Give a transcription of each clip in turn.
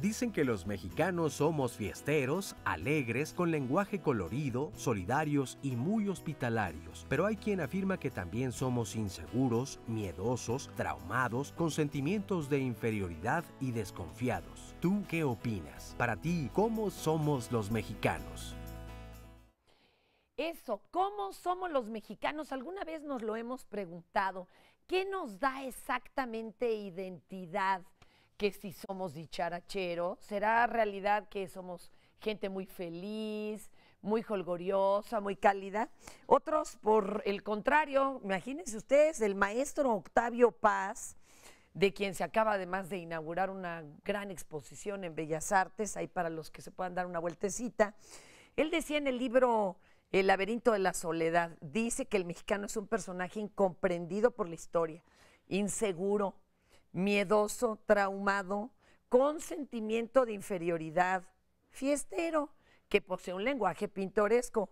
Dicen que los mexicanos somos fiesteros, alegres, con lenguaje colorido, solidarios y muy hospitalarios. Pero hay quien afirma que también somos inseguros, miedosos, traumados, con sentimientos de inferioridad y desconfiados. ¿Tú qué opinas? Para ti, ¿cómo somos los mexicanos? Eso, ¿cómo somos los mexicanos? Alguna vez nos lo hemos preguntado. ¿Qué nos da exactamente identidad? Que si somos dicharacheros, ¿será realidad que somos gente muy feliz, muy jolgoriosa, muy cálida? Otros, por el contrario, imagínense ustedes, el maestro Octavio Paz, de quien se acaba además de inaugurar una gran exposición en Bellas Artes, ahí para los que se puedan dar una vueltecita. Él decía en el libro El laberinto de la soledad, dice que el mexicano es un personaje incomprendido por la historia, inseguro, miedoso, traumado, con sentimiento de inferioridad, fiestero, que posee un lenguaje pintoresco,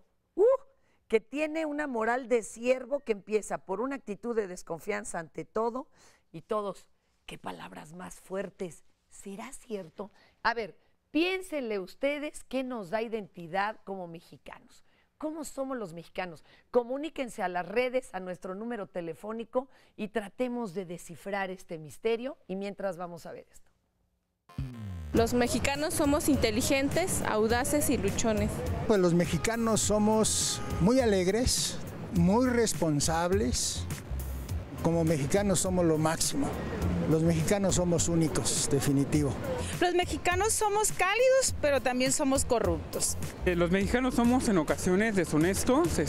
que tiene una moral de siervo que empieza por una actitud de desconfianza ante todo y todos, qué palabras más fuertes, ¿será cierto? A ver, piénsenle ustedes qué nos da identidad como mexicanos. ¿Cómo somos los mexicanos? Comuníquense a las redes, a nuestro número telefónico y tratemos de descifrar este misterio. Y mientras vamos a ver esto. Los mexicanos somos inteligentes, audaces y luchones. Pues los mexicanos somos muy alegres, muy responsables. Como mexicanos somos lo máximo. Los mexicanos somos únicos, definitivo. Los mexicanos somos cálidos, pero también somos corruptos. Los mexicanos somos en ocasiones deshonestos,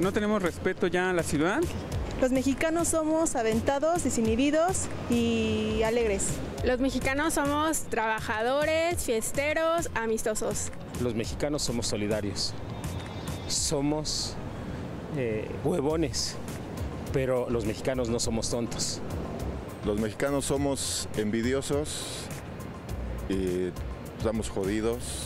no tenemos respeto ya a la ciudad. Los mexicanos somos aventados, desinhibidos y alegres. Los mexicanos somos trabajadores, fiesteros, amistosos. Los mexicanos somos solidarios. Somos huevones, pero los mexicanos no somos tontos. Los mexicanos somos envidiosos y estamos jodidos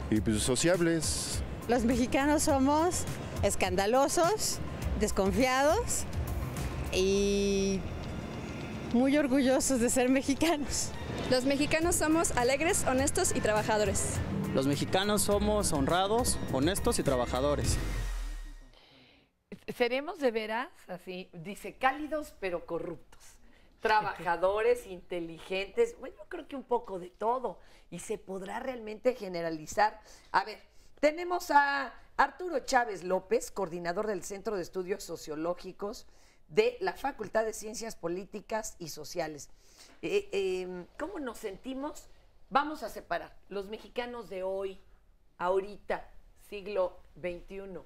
y pues sociables. Los mexicanos somos escandalosos, desconfiados y muy orgullosos de ser mexicanos. Los mexicanos somos alegres, honestos y trabajadores. Los mexicanos somos honrados, honestos y trabajadores. ¿Seremos de veras así? Dice, cálidos pero corruptos, trabajadores, inteligentes, bueno, yo creo que un poco de todo, y se podrá realmente generalizar. A ver, tenemos a Arturo Chávez López, coordinador del Centro de Estudios Sociológicos de la Facultad de Ciencias Políticas y Sociales. ¿Cómo nos sentimos? Vamos a separar los mexicanos de hoy, ahorita, siglo XXI.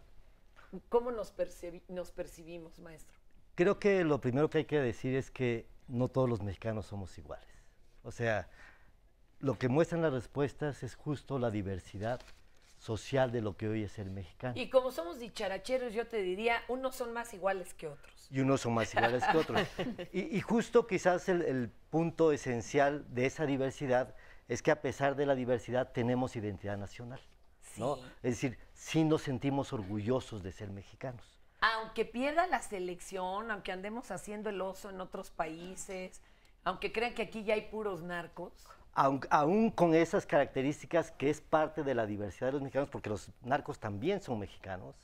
¿Cómo nos percibimos, maestro? Creo que lo primero que hay que decir es que no todos los mexicanos somos iguales. O sea, lo que muestran las respuestas es justo la diversidad social de lo que hoy es el mexicano. Y como somos dicharacheros, yo te diría, unos son más iguales que otros. Y unos son más iguales que otros. Y justo quizás el punto esencial de esa diversidad es que a pesar de la diversidad tenemos identidad nacional. ¿no? Sí. Es decir, sí nos sentimos orgullosos de ser mexicanos. Aunque pierda la selección, aunque andemos haciendo el oso en otros países, aunque crean que aquí ya hay puros narcos. Aún con esas características que es parte de la diversidad de los mexicanos, porque los narcos también son mexicanos,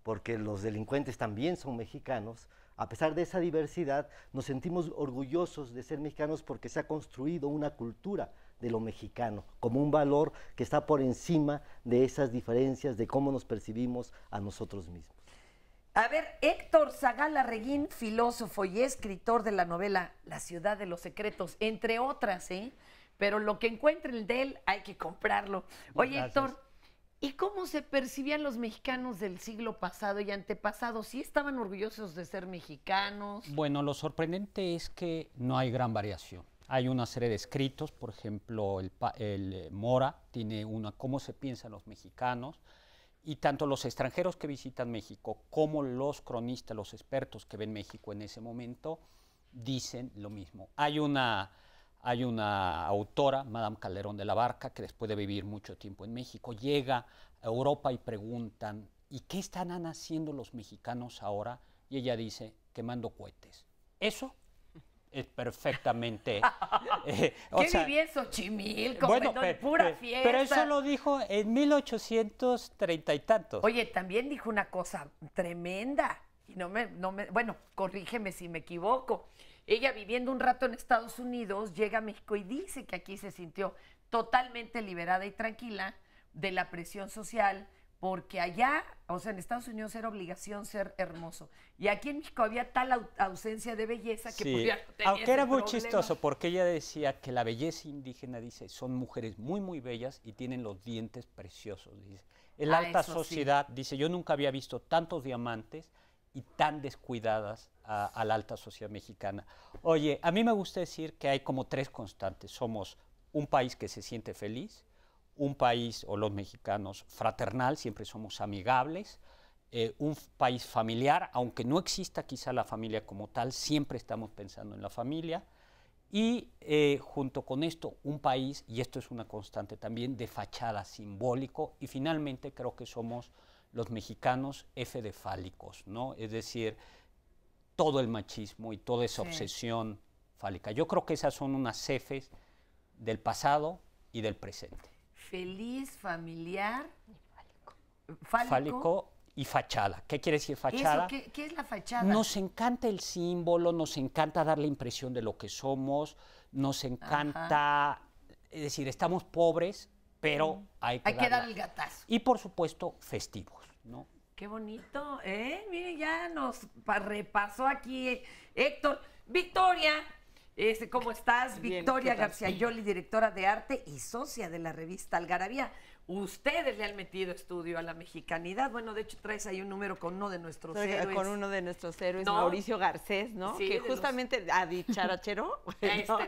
porque los delincuentes también son mexicanos, a pesar de esa diversidad, nos sentimos orgullosos de ser mexicanos porque se ha construido una cultura de lo mexicano, como un valor que está por encima de esas diferencias, de cómo nos percibimos a nosotros mismos. A ver, Héctor Zagala Reguín, filósofo y escritor de la novela La ciudad de los secretos, entre otras, pero lo que encuentren de él hay que comprarlo. Oye, gracias. Héctor, ¿y cómo se percibían los mexicanos del siglo pasado y antepasado? ¿Sí estaban orgullosos de ser mexicanos? Bueno, lo sorprendente es que no hay gran variación. Hay una serie de escritos, por ejemplo, el Mora tiene una cómo se piensan los mexicanos, y tanto los extranjeros que visitan México como los cronistas, los expertos que ven México en ese momento, dicen lo mismo. Hay una autora, Madame Calderón de la Barca, que después de vivir mucho tiempo en México, llega a Europa y preguntan, ¿y qué están haciendo los mexicanos ahora? Y ella dice, quemando cohetes. Eso es perfectamente... ¿Qué vivía en Xochimilco? Bueno, pura fiesta. Pero eso lo dijo en 1830 y tantos. Oye, también dijo una cosa tremenda. Y bueno, corrígeme si me equivoco. Ella, viviendo un rato en Estados Unidos, llega a México y dice que aquí se sintió totalmente liberada y tranquila de la presión social, porque allá, o sea, en Estados Unidos era obligación ser hermoso. Y aquí en México había tal ausencia de belleza que sí, pues ya no tenía aunque era muy problema. chistoso, porque ella decía que la belleza indígena, dice, son mujeres muy, muy bellas y tienen los dientes preciosos. Dice. En la alta sociedad, sí. Dice, yo nunca había visto tantos diamantes y tan descuidadas a la alta sociedad mexicana. Oye, a mí me gusta decir que hay como 3 constantes. Somos un país que se siente feliz, un país, o los mexicanos, fraternal, siempre somos amigables, un país familiar, aunque no exista quizá la familia como tal, siempre estamos pensando en la familia, y junto con esto, un país, y esto es una constante también, de fachada simbólico, y finalmente creo que somos los mexicanos de fálicos, ¿no? Es decir, todo el machismo y toda esa obsesión fálica. Yo creo que esas son unas Fs del pasado y del presente. Feliz, familiar, fálico y fachada. ¿Qué quiere decir fachada? ¿Qué es la fachada? Nos encanta el símbolo, nos encanta dar la impresión de lo que somos, nos encanta, es decir, estamos pobres, pero hay que dar el gatazo. Y por supuesto, festivos, ¿no? Qué bonito, ¿eh? Miren, ya nos repasó aquí Héctor. Victoria, ¿cómo estás? Bien, Victoria García Yoli, directora de arte y socia de la revista Algarabía. Ustedes le han metido estudio a la mexicanidad. Bueno, de hecho traes ahí un número con uno de nuestros héroes. Con uno de nuestros héroes, ¿no? Mauricio Garcés, ¿no? Sí, que justamente a dicharachero,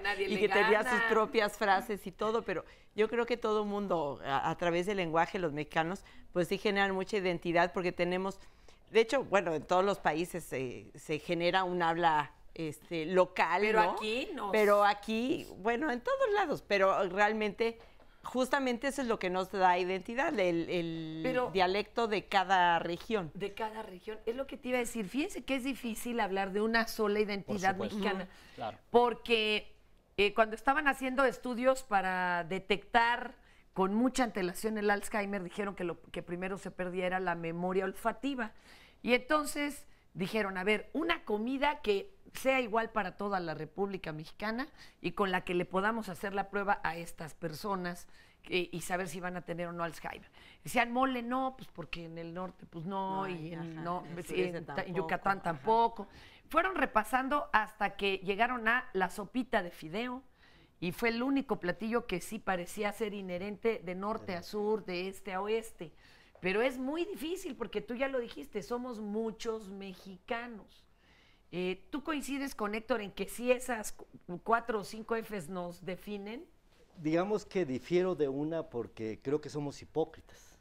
nadie y le que gana. tenía sus propias frases y todo, pero yo creo que todo mundo, a través del lenguaje, los mexicanos, pues sí generan mucha identidad, porque tenemos, de hecho, bueno, en todos los países se genera un habla local, pero ¿no? Aquí no. Pero aquí, bueno, en todos lados, pero realmente... Justamente eso es lo que nos da identidad, el dialecto de cada región. De cada región. Es lo que te iba a decir. Fíjense que es difícil hablar de una sola identidad mexicana. Claro. Porque cuando estaban haciendo estudios para detectar con mucha antelación el Alzheimer, dijeron que lo que primero se perdía era la memoria olfativa. Y entonces dijeron, a ver, una comida que sea igual para toda la República Mexicana y con la que le podamos hacer la prueba a estas personas y saber si van a tener o no Alzheimer. Decían, mole no, pues porque en el norte pues no, y en Yucatán tampoco. Fueron repasando hasta que llegaron a la sopita de fideo, y fue el único platillo que sí parecía ser inherente de norte a sur, de este a oeste. Pero es muy difícil porque tú ya lo dijiste, somos muchos mexicanos. ¿Tú coincides con Héctor en que sí esas 4 o 5 Fs nos definen? Digamos que difiero de una porque creo que somos hipócritas.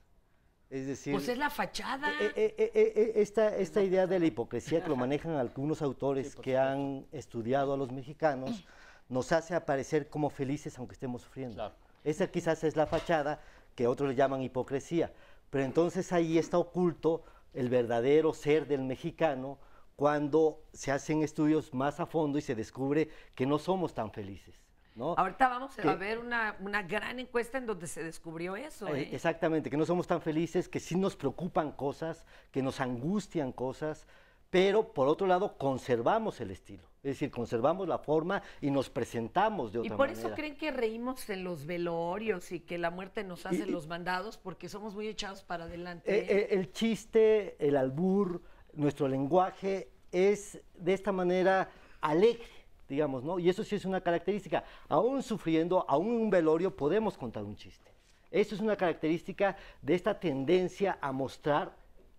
Es decir... Pues es la fachada. Esta idea de la hipocresía que lo manejan algunos autores que han estudiado a los mexicanos nos hace aparecer como felices aunque estemos sufriendo. Claro. Esa quizás es la fachada que otros le llaman hipocresía. Pero entonces ahí está oculto el verdadero ser del mexicano cuando se hacen estudios más a fondo y se descubre que no somos tan felices, ¿no? Ahorita vamos a ver una gran encuesta en donde se descubrió eso. Exactamente, que no somos tan felices, que sí nos preocupan cosas, que nos angustian cosas, pero por otro lado conservamos el estilo. Es decir, conservamos la forma y nos presentamos de otra manera. Y por eso creen que reímos en los velorios y que la muerte nos hace los mandados, porque somos muy echados para adelante. El chiste, el albur, nuestro lenguaje es de esta manera alegre, digamos, ¿no? Y eso sí es una característica. Aún sufriendo, aún en un velorio, podemos contar un chiste. Eso es una característica de esta tendencia a mostrar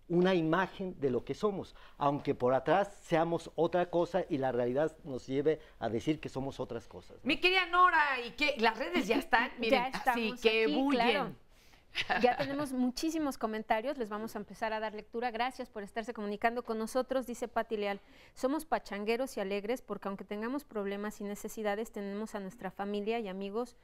una imagen de lo que somos, aunque por atrás seamos otra cosa y la realidad nos lleve a decir que somos otras cosas, ¿no? Mi querida Nora, ¿y qué? Las redes ya están, miren, Ya estamos así que aquí, bullen. claro. Ya tenemos muchísimos comentarios, les vamos a empezar a dar lectura. Gracias por estarse comunicando con nosotros, dice Pati Leal. Somos pachangueros y alegres porque aunque tengamos problemas y necesidades, tenemos a nuestra familia y amigos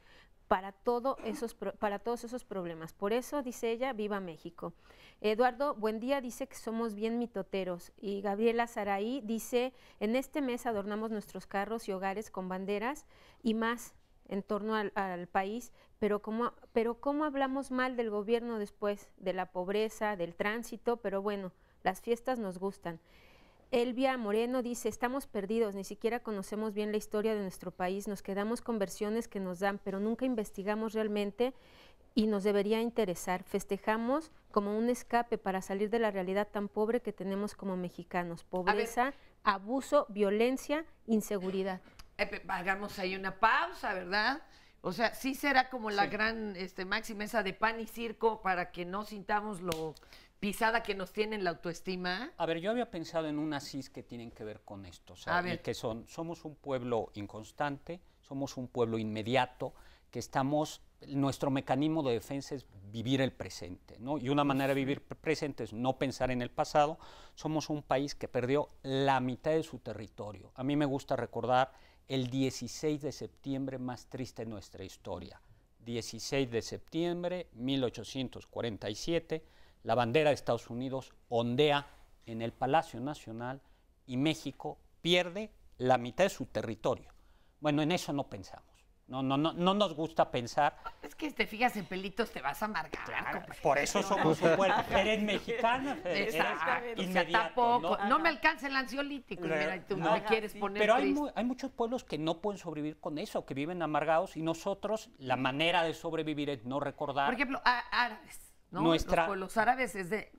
para todos esos problemas. Por eso, dice ella, viva México. Eduardo, buen día, dice que somos bien mitoteros. Y Gabriela Saraí dice, en este mes adornamos nuestros carros y hogares con banderas y más en torno al país, pero cómo hablamos mal del gobierno después, de la pobreza, del tránsito, pero bueno, las fiestas nos gustan. Elvia Moreno dice, estamos perdidos, ni siquiera conocemos bien la historia de nuestro país, nos quedamos con versiones que nos dan, pero nunca investigamos realmente y nos debería interesar. Festejamos como un escape para salir de la realidad tan pobre que tenemos como mexicanos. Pobreza, abuso, violencia, inseguridad. Hagamos ahí una pausa, ¿verdad? O sea, sí será como la gran máxima esa de pan y circo para que no sintamos lo pisada que nos tiene la autoestima. A ver, yo había pensado en unas CIS que tienen que ver con esto, o sea, y que somos un pueblo inconstante, somos un pueblo inmediato, que nuestro mecanismo de defensa es vivir el presente, ¿no? Y una manera de vivir presente es no pensar en el pasado. Somos un país que perdió la mitad de su territorio. A mí me gusta recordar el 16 de septiembre más triste de nuestra historia. 16 de septiembre, 1847, la bandera de Estados Unidos ondea en el Palacio Nacional y México pierde la mitad de su territorio. Bueno, en eso no pensamos. No nos gusta pensar. Es que te fijas en pelitos, te vas a amargar. Claro, por eso somos un pueblo. Eres mexicana, eres inmediato. Tampoco. No me alcanza el ansiolítico. Mira, tú me quieres poner pero triste. hay muchos pueblos que no pueden sobrevivir con eso, que viven amargados, y nosotros, la manera de sobrevivir es no recordar. Por ejemplo, árabes. ¿No? Los pueblos árabes es de,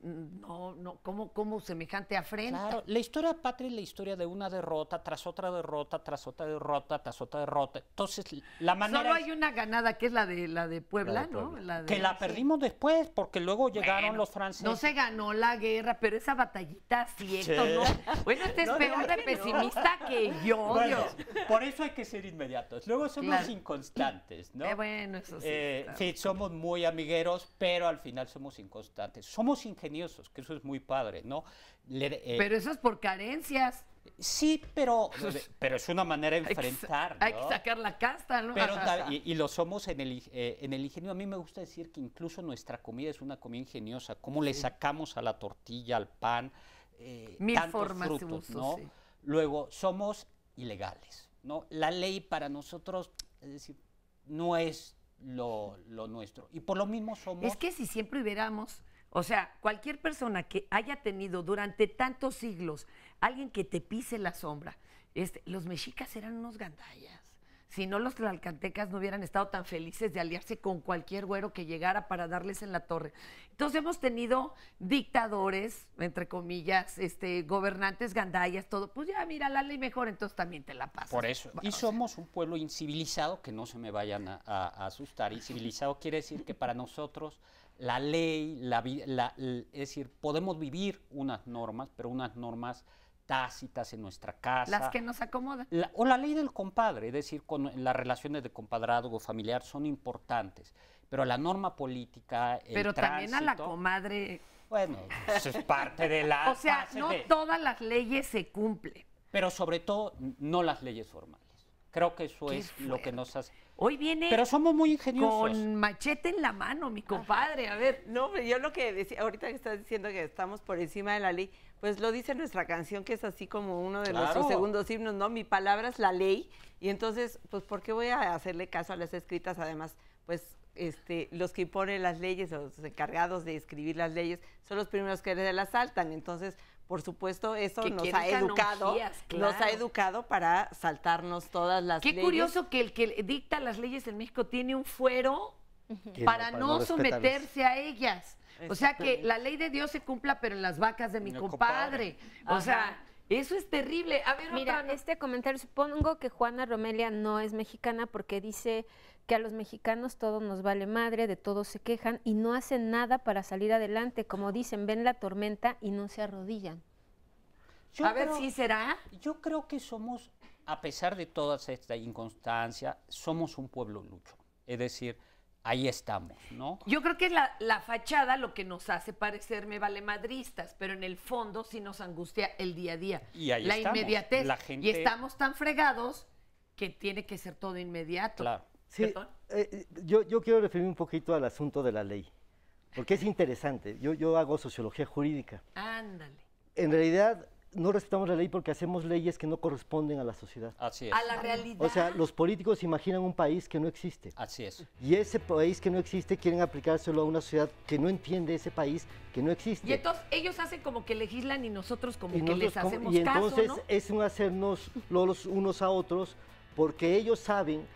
¿cómo semejante afrenta? Claro, la historia patria es la historia de una derrota, tras otra derrota, tras otra derrota, tras otra derrota. Entonces, la manera... Solo hay una ganada, que es la de Puebla, ¿no? Que la perdimos después, porque luego llegaron los franceses. No se ganó la guerra, pero esa batallita sí, Héctor, ¿no? Bueno, este es peor de pesimista que yo, bueno, por eso hay que ser inmediatos. Luego somos inconstantes, ¿no? Bueno, eso sí. Sí, somos muy amigueros, pero al final somos inconstantes. Somos ingeniosos, que eso es muy padre, ¿no? Pero eso es por carencias. Sí, pero es una manera de enfrentar, ¿no? Hay que sacar la casta, ¿no? Pero, y lo somos en el ingenio. A mí me gusta decir que incluso nuestra comida es una comida ingeniosa. Cómo le sacamos a la tortilla, al pan, mil tantos formas frutos, de uso, ¿no? sí. Luego, somos ilegales, ¿no? La ley para nosotros, es decir, no es lo nuestro. Y por lo mismo somos... Es que si siempre hubiéramos... O sea, cualquier persona que haya tenido durante tantos siglos alguien que te pise la sombra, los mexicas eran unos gandallas. Si no, los tlalcantecas no hubieran estado tan felices de aliarse con cualquier güero que llegara para darles en la torre. Entonces hemos tenido dictadores, entre comillas, gobernantes gandallas, todo. Pues ya, mira, la ley mejor, entonces también te la pasas. Por eso. Y somos un pueblo incivilizado, que no se me vayan a asustar. Incivilizado quiere decir que para nosotros la ley, es decir, podemos vivir unas normas, pero unas normas tácitas en nuestra casa. Las que nos acomodan. O la ley del compadre, es decir, las relaciones de compadrazgo familiar son importantes, pero la norma política, pero también a la comadre. Bueno, eso es parte de la... O sea, no todas las leyes se cumplen. Pero sobre todo, no las leyes formales. Creo que eso es lo que nos hace... Hoy viene... Pero somos muy ingeniosos. Con machete en la mano, mi compadre, a ver. No, yo lo que decía, ahorita que estás diciendo que estamos por encima de la ley, pues lo dice nuestra canción, que es así como uno de nuestros segundos himnos, ¿no? Mi palabra es la ley, y entonces, pues, ¿por qué voy a hacerle caso a las escritas? Además, pues, los que imponen las leyes, los encargados de escribir las leyes, son los primeros que las saltan. Entonces, por supuesto, eso nos ha educado para saltarnos todas las leyes. Qué curioso que el que dicta las leyes en México tiene un fuero para no someterse a ellas. O sea, que la ley de Dios se cumpla, pero en las vacas de mi compadre. O sea, Eso es terrible. A ver, mira, este comentario, supongo que Juana Romelia no es mexicana porque dice que a los mexicanos todo nos vale madre, de todo se quejan y no hacen nada para salir adelante. Como dicen, ven la tormenta y no se arrodillan. A ver si será. Yo creo que somos, a pesar de toda esta inconstancia, somos un pueblo lucho. Es decir, ahí estamos, ¿no? Yo creo que es la fachada lo que nos hace parecerme valemadristas, pero en el fondo sí nos angustia el día a día. Y ahí la estamos. Inmediatez. La gente... Y estamos tan fregados que tiene que ser todo inmediato. Claro. Sí, yo quiero referirme un poquito al asunto de la ley, porque es interesante. Yo hago sociología jurídica. Ándale. En realidad, no respetamos la ley porque hacemos leyes que no corresponden a la sociedad. Así es. A la realidad. O sea, los políticos imaginan un país que no existe. Así es. Y ese país que no existe quieren aplicárselo a una sociedad que no entiende ese país que no existe. Y entonces ellos hacen como que legislan y nosotros como Y que les nosotros hacemos y entonces caso, ¿no? es un hacernos los unos a otros porque ellos saben,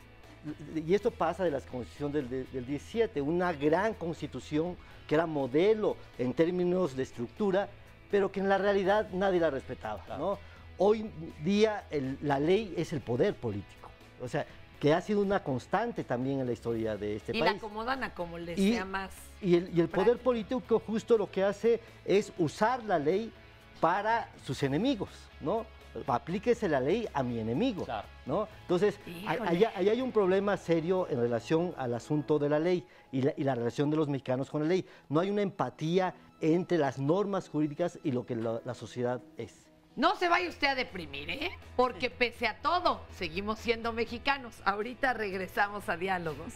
y esto pasa de la constitución del 17, una gran constitución que era modelo en términos de estructura, pero que en la realidad nadie la respetaba, ¿no? Hoy día la ley es el poder político, o sea, que ha sido una constante también en la historia de este y país. la acomodan a como les sea más. Y el poder político justo lo que hace es usar la ley para sus enemigos, ¿no? Aplíquese la ley a mi enemigo, claro, ¿no? Entonces, ahí hay un problema serio en relación al asunto de la ley y la relación de los mexicanos con la ley. No hay una empatía entre las normas jurídicas y lo que la sociedad es. No se vaya usted a deprimir, ¿eh? Porque pese a todo, seguimos siendo mexicanos. Ahorita regresamos a Diálogos.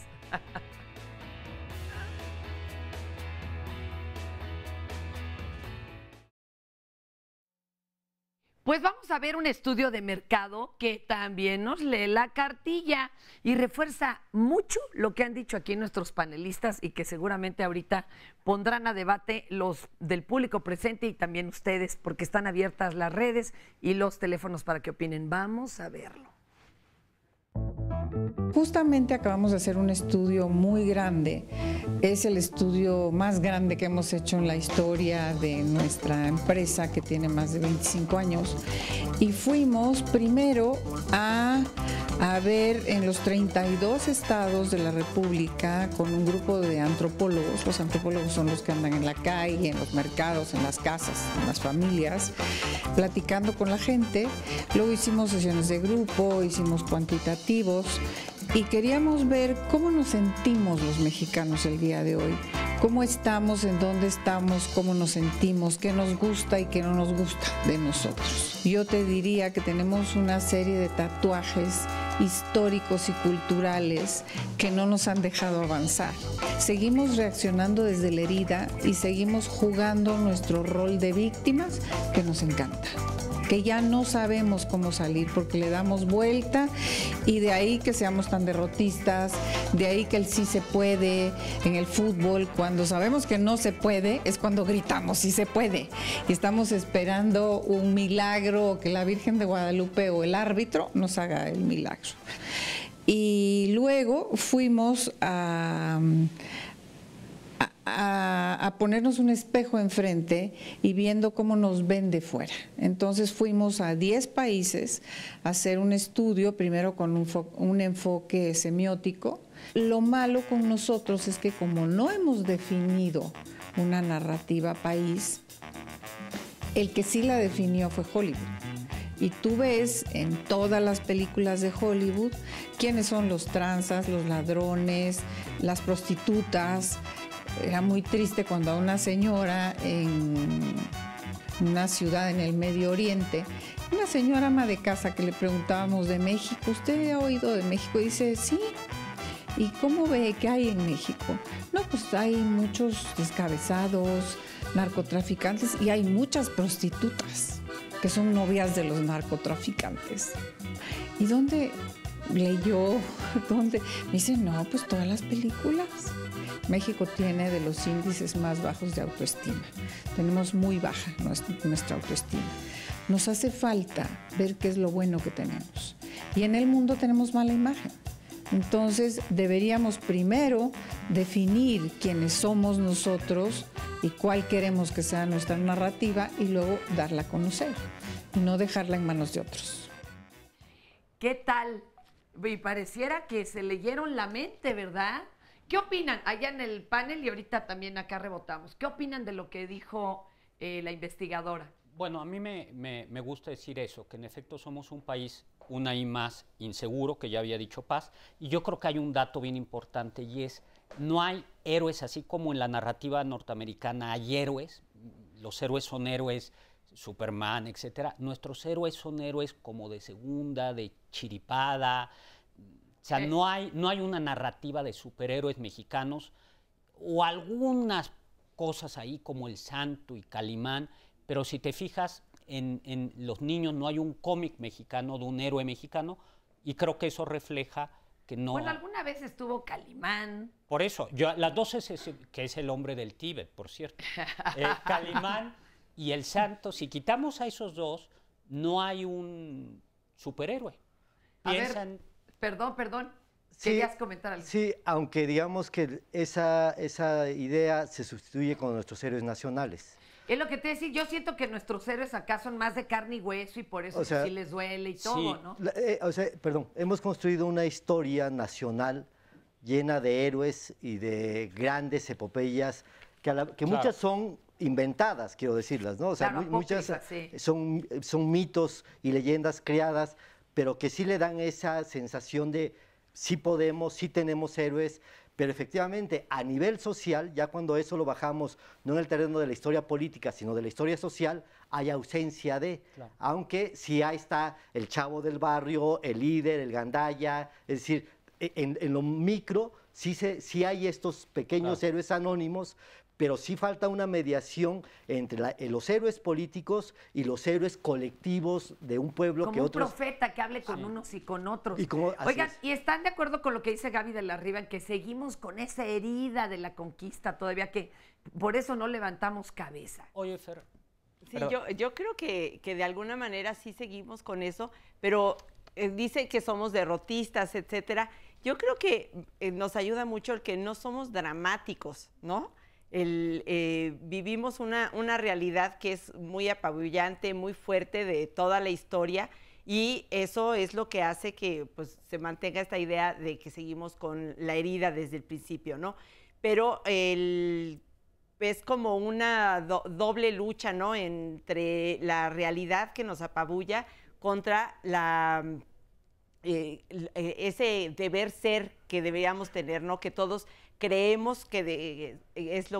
Pues vamos a ver un estudio de mercado que también nos lee la cartilla y refuerza mucho lo que han dicho aquí nuestros panelistas y que seguramente ahorita pondrán a debate los del público presente y también ustedes, porque están abiertas las redes y los teléfonos para que opinen. Vamos a verlo. Justamente acabamos de hacer un estudio muy grande, es el estudio más grande que hemos hecho en la historia de nuestra empresa que tiene más de 25 años y fuimos primero a ver en los 32 estados de la República con un grupo de antropólogos. Los antropólogos son los que andan en la calle, en los mercados, en las casas, en las familias, platicando con la gente. Luego hicimos sesiones de grupo, hicimos cuantitativos y queríamos ver cómo nos sentimos los mexicanos el día de hoy, cómo estamos, en dónde estamos, cómo nos sentimos, qué nos gusta y qué no nos gusta de nosotros. Yo te diría que tenemos una serie de tatuajes históricos y culturales que no nos han dejado avanzar. Seguimos reaccionando desde la herida y seguimos jugando nuestro rol de víctimas que nos encanta, que ya no sabemos cómo salir porque le damos vuelta y de ahí que seamos tan derrotistas, de ahí que el sí se puede en el fútbol, cuando sabemos que no se puede es cuando gritamos sí se puede y estamos esperando un milagro, que la Virgen de Guadalupe o el árbitro nos haga el milagro. Y luego fuimos a ponernos un espejo enfrente y viendo cómo nos ven de fuera. Entonces fuimos a 10 países a hacer un estudio, primero con un enfoque semiótico. Lo malo con nosotros es que como no hemos definido una narrativa país, el que sí la definió fue Hollywood. Y tú ves en todas las películas de Hollywood quiénes son los tranzas, los ladrones, las prostitutas. Era muy triste cuando a una señora en una ciudad en el Medio Oriente, una señora ama de casa que le preguntábamos de México, ¿usted ha oído de México? Y dice, sí. ¿Y cómo ve que hay en México? No, pues hay muchos descabezados, narcotraficantes y hay muchas prostitutas que son novias de los narcotraficantes. ¿Y dónde leyó? ¿Dónde? Me dice, no, pues todas las películas. México tiene de los índices más bajos de autoestima. Tenemos muy baja nuestra autoestima. Nos hace falta ver qué es lo bueno que tenemos. Y en el mundo tenemos mala imagen. Entonces deberíamos primero definir quiénes somos nosotros y cuál queremos que sea nuestra narrativa y luego darla a conocer. y no dejarla en manos de otros. ¿Qué tal? Y pareciera que se leyeron la mente, ¿verdad? ¿Qué opinan? Allá en el panel y ahorita también acá rebotamos. ¿Qué opinan de lo que dijo la investigadora? Bueno, a mí me gusta decir eso, que en efecto somos un país, una y más, inseguro, que ya había dicho Paz, y yo creo que hay un dato bien importante y es, no hay héroes, así como en la narrativa norteamericana hay héroes, los héroes son héroes, Superman, etcétera, nuestros héroes son héroes como de segunda, de chiripada, o sea, no hay una narrativa de superhéroes mexicanos, o algunas cosas ahí como El Santo y Calimán, pero si te fijas en los niños no hay un cómic mexicano de un héroe mexicano y creo que eso refleja que no... Bueno, alguna vez estuvo Calimán. Por eso, las dos que es el hombre del Tíbet, por cierto. Calimán y El Santo, si quitamos a esos dos, no hay un superhéroe. Piensan... Perdón. Sí, ¿Querías comentar algo? Sí, aunque digamos que esa idea se sustituye con nuestros héroes nacionales. Es lo que te decía, yo siento que nuestros héroes acá son más de carne y hueso y por eso sí les duele y todo, ¿no? Hemos construido una historia nacional llena de héroes y de grandes epopeyas que muchas son inventadas, quiero decirlas, ¿no? O sea, muchas son mitos y leyendas creadas, pero que sí le dan esa sensación de sí podemos, sí tenemos héroes. Pero efectivamente, a nivel social, ya cuando eso lo bajamos, no en el terreno de la historia política, sino de la historia social, hay ausencia de, aunque sí ahí está el chavo del barrio, el líder, el gandaya, es decir, en lo micro sí hay estos pequeños héroes anónimos, pero sí falta una mediación entre los héroes políticos y los héroes colectivos de un pueblo como que otros... Como un profeta que hable con unos y con otros. Oigan, ¿y están de acuerdo con lo que dice Gaby de la Riva, en que seguimos con esa herida de la conquista todavía, que por eso no levantamos cabeza? Oye, Fer... Sí, yo creo que de alguna manera sí seguimos con eso, pero dice que somos derrotistas, etcétera. Yo creo que nos ayuda mucho el que no somos dramáticos, ¿no? Vivimos una realidad que es muy apabullante, muy fuerte de toda la historia, y eso es lo que hace que pues, se mantenga esta idea de que seguimos con la herida desde el principio, ¿no? Pero es como una doble lucha, ¿no? Entre la realidad que nos apabulla contra ese deber ser que deberíamos tener, ¿no? Que todos creemos que es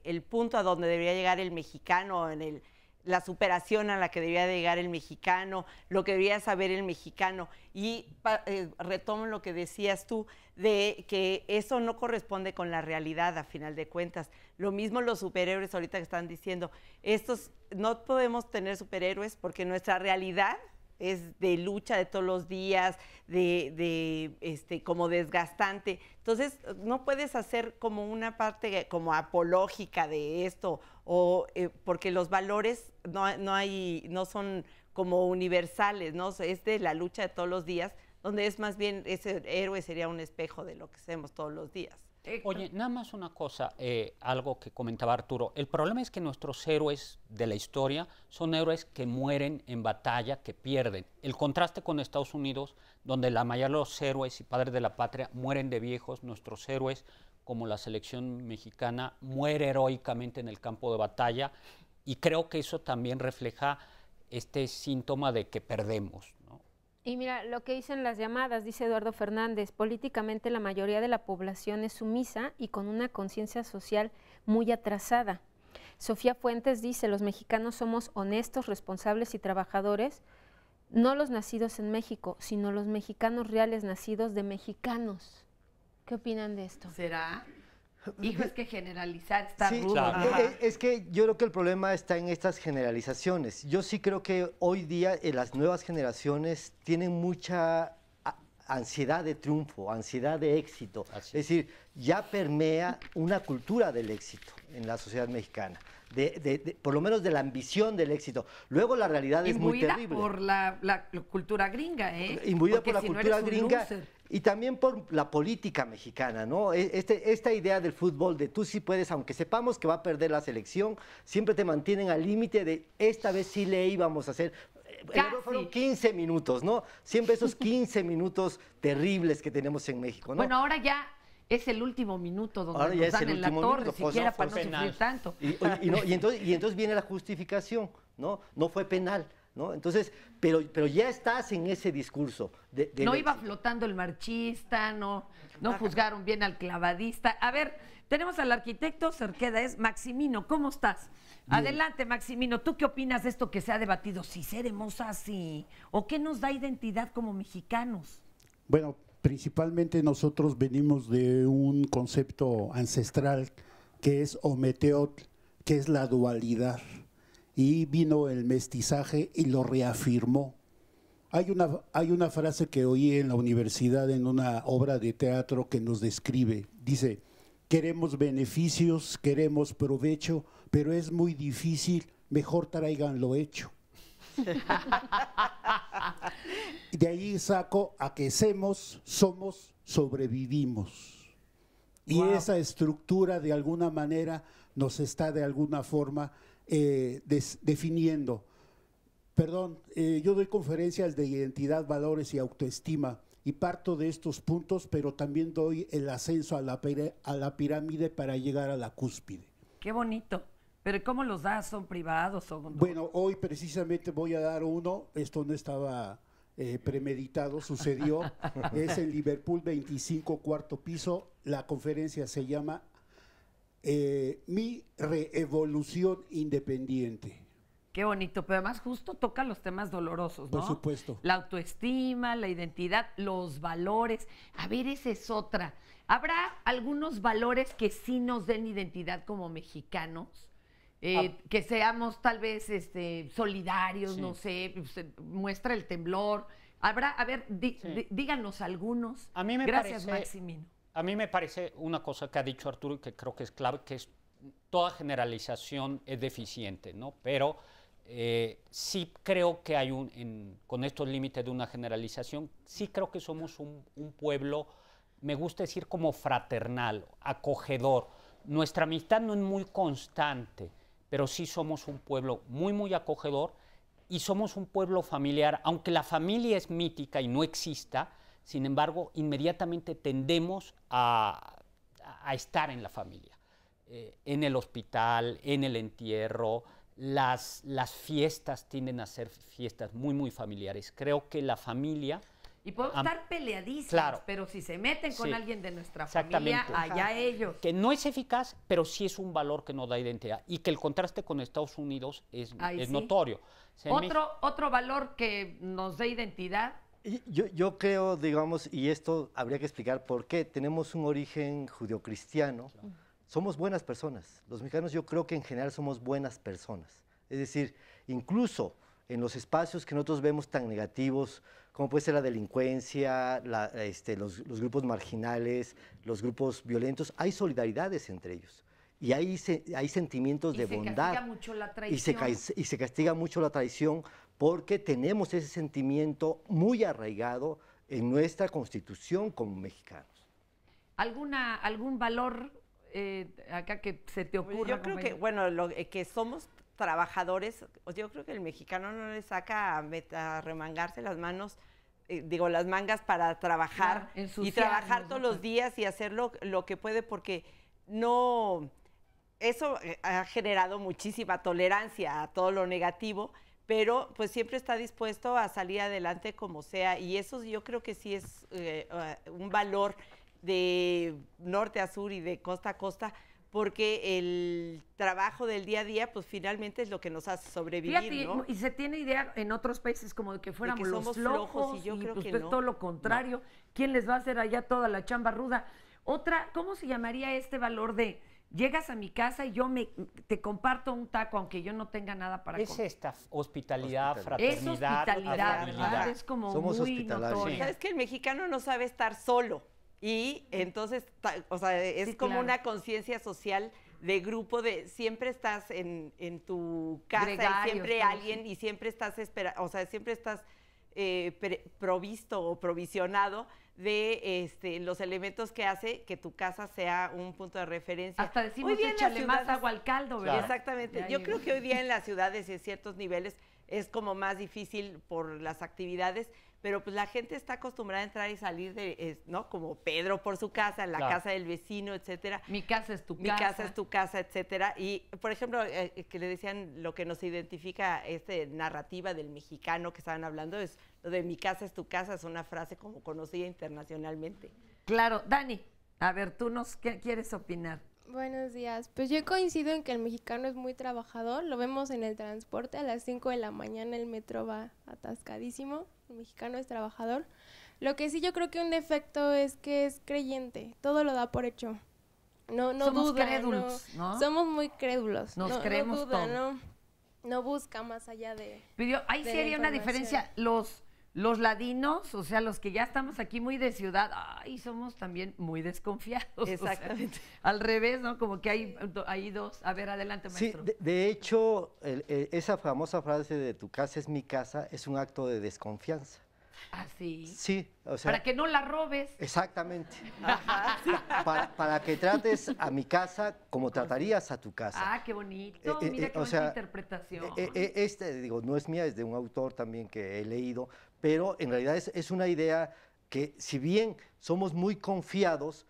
el punto a donde debería llegar el mexicano, la superación a la que debería llegar el mexicano, lo que debería saber el mexicano. Y retomo lo que decías tú, de que eso no corresponde con la realidad a final de cuentas. Lo mismo los superhéroes ahorita que están diciendo, no podemos tener superhéroes porque nuestra realidad es de lucha de todos los días, como desgastante. Entonces, no puedes hacer como una parte como apológica de esto, porque los valores no son como universales, ¿no? Es de la lucha de todos los días, donde es más bien ese héroe sería un espejo de lo que hacemos todos los días. Oye, nada más una cosa, algo que comentaba Arturo. El problema es que nuestros héroes de la historia son héroes que mueren en batalla, que pierden. El contraste con Estados Unidos, donde la mayoría de los héroes y padres de la patria mueren de viejos, nuestros héroes, como la selección mexicana, muere heroicamente en el campo de batalla, y creo que eso también refleja este síntoma de que perdemos, ¿no? Y mira, lo que dicen las llamadas, dice Eduardo Fernández, políticamente la mayoría de la población es sumisa y con una conciencia social muy atrasada. Sofía Fuentes dice, los mexicanos somos honestos, responsables y trabajadores, no los nacidos en México, sino los mexicanos reales nacidos de mexicanos. ¿Qué opinan de esto? ¿Será? Hijo, es que generalizar está rudo. Claro. Es que yo creo que el problema está en estas generalizaciones. Yo sí creo que hoy día las nuevas generaciones tienen mucha ansiedad de triunfo, ansiedad de éxito. Es decir, ya permea una cultura del éxito en la sociedad mexicana. Por lo menos de la ambición del éxito. Luego la realidad es muy terrible. Imbuida por la cultura gringa, ¿eh? Imbuida por la cultura gringa y también por la política mexicana, ¿no? Esta idea del fútbol, de tú sí puedes, aunque sepamos que va a perder la selección, siempre te mantienen al límite de esta vez sí le íbamos a hacer. fueron 15 minutos, ¿no? Siempre esos 15 minutos terribles que tenemos en México, ¿no? Bueno, ahora ya es el último minuto donde nos dan en la torre, siquiera para no sufrir tanto. Y entonces viene la justificación, ¿no? No fue penal, ¿no? Entonces, pero ya estás en ese discurso. No iba flotando el marchista, no juzgaron bien al clavadista. A ver, tenemos al arquitecto Cerqueda, Maximino, ¿cómo estás? Bien. Adelante, Maximino, ¿tú qué opinas de esto que se ha debatido? Si seremos así, o qué nos da identidad como mexicanos. Bueno, principalmente nosotros venimos de un concepto ancestral que es Ometeotl, que es la dualidad, y vino el mestizaje y lo reafirmó. Hay una frase que oí en la universidad en una obra de teatro que nos describe, dice: queremos beneficios, queremos provecho, pero es muy difícil, mejor traigan lo hecho. De ahí saco a que somos, sobrevivimos. Y esa estructura de alguna manera nos está de alguna forma definiendo. Perdón, yo doy conferencias de identidad, valores y autoestima y parto de estos puntos, pero también doy el ascenso a la pirámide para llegar a la cúspide. Qué bonito. ¿Pero cómo los das? ¿Son privados? Bueno, hoy precisamente voy a dar uno, esto no estaba premeditado, sucedió, es en Liverpool 25, cuarto piso, la conferencia se llama Mi Reevolución Independiente. Qué bonito, pero además justo toca los temas dolorosos, ¿no? Por supuesto. La autoestima, la identidad, los valores. A ver, esa es otra. ¿Habrá algunos valores que sí nos den identidad como mexicanos? Que seamos tal vez solidarios, sí. No sé, muestra el temblor. Habrá, a ver, díganos algunos. A mí me Gracias, parece, Maximino. A mí me parece una cosa que ha dicho Arturo y que creo que es clave, que es toda generalización es deficiente, ¿no? Pero sí creo que hay con estos límites de una generalización, sí creo que somos un pueblo, me gusta decir como fraternal, acogedor. Nuestra amistad no es muy constante, pero sí somos un pueblo muy, muy acogedor y somos un pueblo familiar, aunque la familia es mítica y no exista, sin embargo, inmediatamente tendemos a estar en la familia, en el hospital, en el entierro, las fiestas tienden a ser fiestas muy, muy familiares. Creo que la familia... Y podemos estar peleadísimos, claro, pero si se meten con alguien de nuestra familia, allá ellos. Que no es eficaz, pero sí es un valor que nos da identidad. Y que el contraste con Estados Unidos es notorio. O sea, otro valor que nos dé identidad. Yo creo, digamos, y esto habría que explicar por qué, tenemos un origen judeocristiano, claro. Somos buenas personas. Los mexicanos yo creo que en general somos buenas personas. Es decir, incluso en los espacios que nosotros vemos tan negativos, como puede ser la delincuencia, los grupos marginales, los grupos violentos, hay solidaridades entre ellos. Y hay sentimientos de bondad. Se castiga mucho la traición. Y se castiga mucho la traición porque tenemos ese sentimiento muy arraigado en nuestra constitución como mexicanos. ¿Algún valor acá que se te ocurra? Yo creo que, bueno, que somos trabajadores, yo creo que el mexicano no le saca a remangarse las manos, las mangas para trabajar y trabajar todos los días y hacer lo que puede, porque no, eso ha generado muchísima tolerancia a todo lo negativo, pero pues siempre está dispuesto a salir adelante como sea, y eso yo creo que sí es un valor de norte a sur y de costa a costa, porque el trabajo del día a día, pues finalmente es lo que nos hace sobrevivir, fíjate, ¿no? Y se tiene idea en otros países como de que fuéramos de que somos los flojos, y yo creo pues que es todo lo contrario. No. ¿Quién les va a hacer allá toda la chamba ruda? Otra, ¿cómo se llamaría este valor de llegas a mi casa y yo te comparto un taco aunque yo no tenga nada para comer? Es esta hospitalidad, fraternidad. Es hospitalidad, ¿verdad? Es como somos muy notorio. Sí. Sabes que el mexicano no sabe estar solo y entonces, o sea, es como una conciencia social de grupo, de siempre estás en tu casa, gregarios, y siempre alguien, y siempre estás siempre estás provisto o provisionado de los elementos que hace que tu casa sea un punto de referencia. Hasta decimos échale más agua al caldo, ¿verdad? Exactamente. Yo creo que hoy día en las ciudades y en ciertos niveles es como más difícil por las actividades, pero pues la gente está acostumbrada a entrar y salir ¿no? Como Pedro por su casa, la casa del vecino, etcétera. Mi casa es tu casa. Mi casa es tu casa, etcétera. Y, por ejemplo, que le decían lo que nos identifica narrativa del mexicano que estaban hablando, es lo de mi casa es tu casa, es una frase como conocida internacionalmente. Claro. Dani, a ver, ¿tú qué quieres opinar? Buenos días. Pues yo coincido en que el mexicano es muy trabajador. Lo vemos en el transporte. A las 5 de la mañana el metro va atascadísimo. El mexicano es trabajador. Lo que sí yo creo que un defecto es que es creyente. Todo lo da por hecho. No somos duda, crédulos, ¿no? Somos muy crédulos. Nos creemos duda, todo. No busca más allá de. Pero ahí sí haría una diferencia. Los ladinos, o sea, los que ya estamos aquí muy de ciudad, somos también muy desconfiados. Exactamente. O sea, al revés, ¿no? Como que hay dos. A ver, adelante, maestro. Sí, de hecho, esa famosa frase de tu casa es mi casa es un acto de desconfianza. ¿Ah, sí? Sí, o sea. Para que no la robes. Exactamente. Para que trates a mi casa como tratarías a tu casa. Ah, qué bonito. Mira qué bonita interpretación. Digo, no es mía, es de un autor también que he leído, pero en realidad es una idea que, si bien somos muy confiados,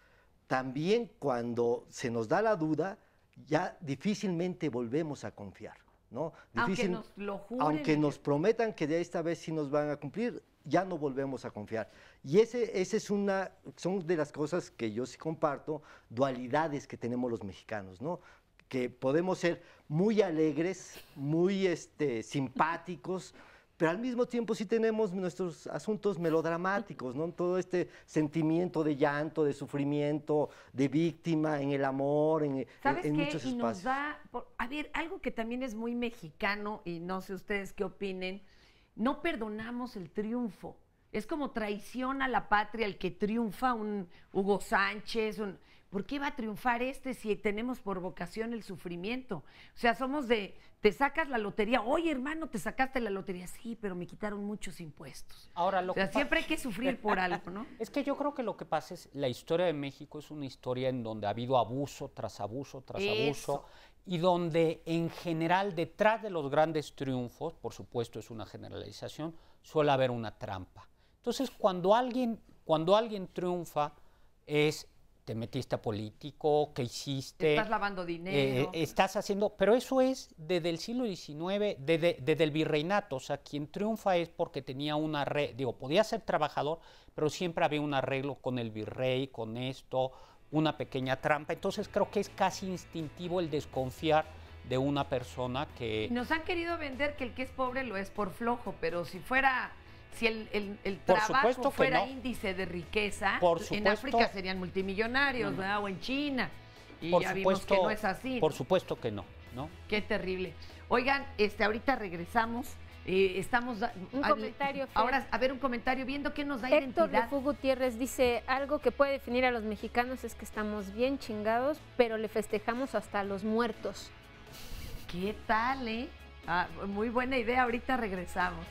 también cuando se nos da la duda, ya difícilmente volvemos a confiar, ¿no? Aunque nos lo juren. Aunque nos prometan que de esta vez sí nos van a cumplir, ya no volvemos a confiar. Y son de las cosas que yo sí comparto, dualidades que tenemos los mexicanos, ¿no? Que podemos ser muy alegres, muy simpáticos, pero al mismo tiempo sí tenemos nuestros asuntos melodramáticos, ¿no? Todo este sentimiento de llanto, de sufrimiento, de víctima en el amor, en muchos espacios. Nos da, a ver, algo que también es muy mexicano, y no sé ustedes qué opinen, no perdonamos el triunfo. Es como traición a la patria el que triunfa, un Hugo Sánchez, ¿por qué va a triunfar si tenemos por vocación el sufrimiento? O sea, somos te sacas la lotería, oye hermano, te sacaste la lotería, sí, pero me quitaron muchos impuestos. Ahora, siempre hay que sufrir por algo, ¿no? Es que yo creo que lo que pasa es, la historia de México es una historia en donde ha habido abuso tras abuso tras abuso, y donde en general detrás de los grandes triunfos, por supuesto es una generalización, suele haber una trampa. Entonces, cuando alguien triunfa, te metiste a político, ¿qué hiciste? Estás lavando dinero. Estás haciendo, pero eso es desde el siglo XIX, desde el virreinato. O sea, quien triunfa es porque tenía podía ser trabajador, pero siempre había un arreglo con el virrey, con esto, una pequeña trampa. Entonces creo que es casi instintivo el desconfiar de una persona que... Nos han querido vender que el que es pobre lo es por flojo, pero si el trabajo fuera índice de riqueza, en África serían multimillonarios, ¿verdad? O en China. Y ya vimos que no es así. Por supuesto que no, ¿no? Qué terrible. Oigan, ahorita regresamos. Estamos un comentario. Ahora, a ver, un comentario viendo qué nos da identidad. Héctor Refú Gutiérrez dice, algo que puede definir a los mexicanos es que estamos bien chingados, pero le festejamos hasta a los muertos. ¿Qué tal, muy buena idea, ahorita regresamos.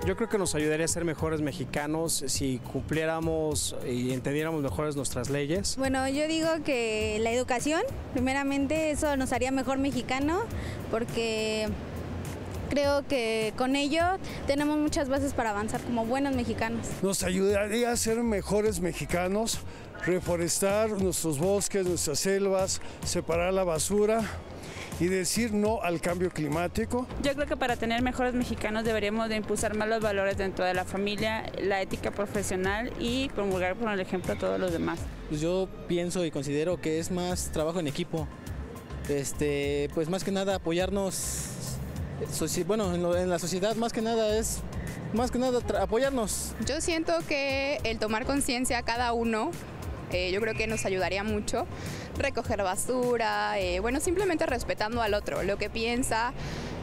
Yo creo que nos ayudaría a ser mejores mexicanos si cumpliéramos y entendiéramos mejores nuestras leyes. Bueno, yo digo que la educación, primeramente, eso nos haría mejor mexicano, porque creo que con ello tenemos muchas bases para avanzar como buenos mexicanos. Nos ayudaría a ser mejores mexicanos, reforestar nuestros bosques, nuestras selvas, separar la basura y decir no al cambio climático. Yo creo que para tener mejores mexicanos deberíamos de impulsar más los valores dentro de la familia, la ética profesional y promulgar por el ejemplo a todos los demás. Pues yo pienso y considero que es más trabajo en equipo, pues más que nada apoyarnos, bueno, en la sociedad más que nada apoyarnos. Yo siento que el tomar conciencia cada uno, yo creo que nos ayudaría mucho. Recoger basura, bueno, simplemente respetando al otro, lo que piensa,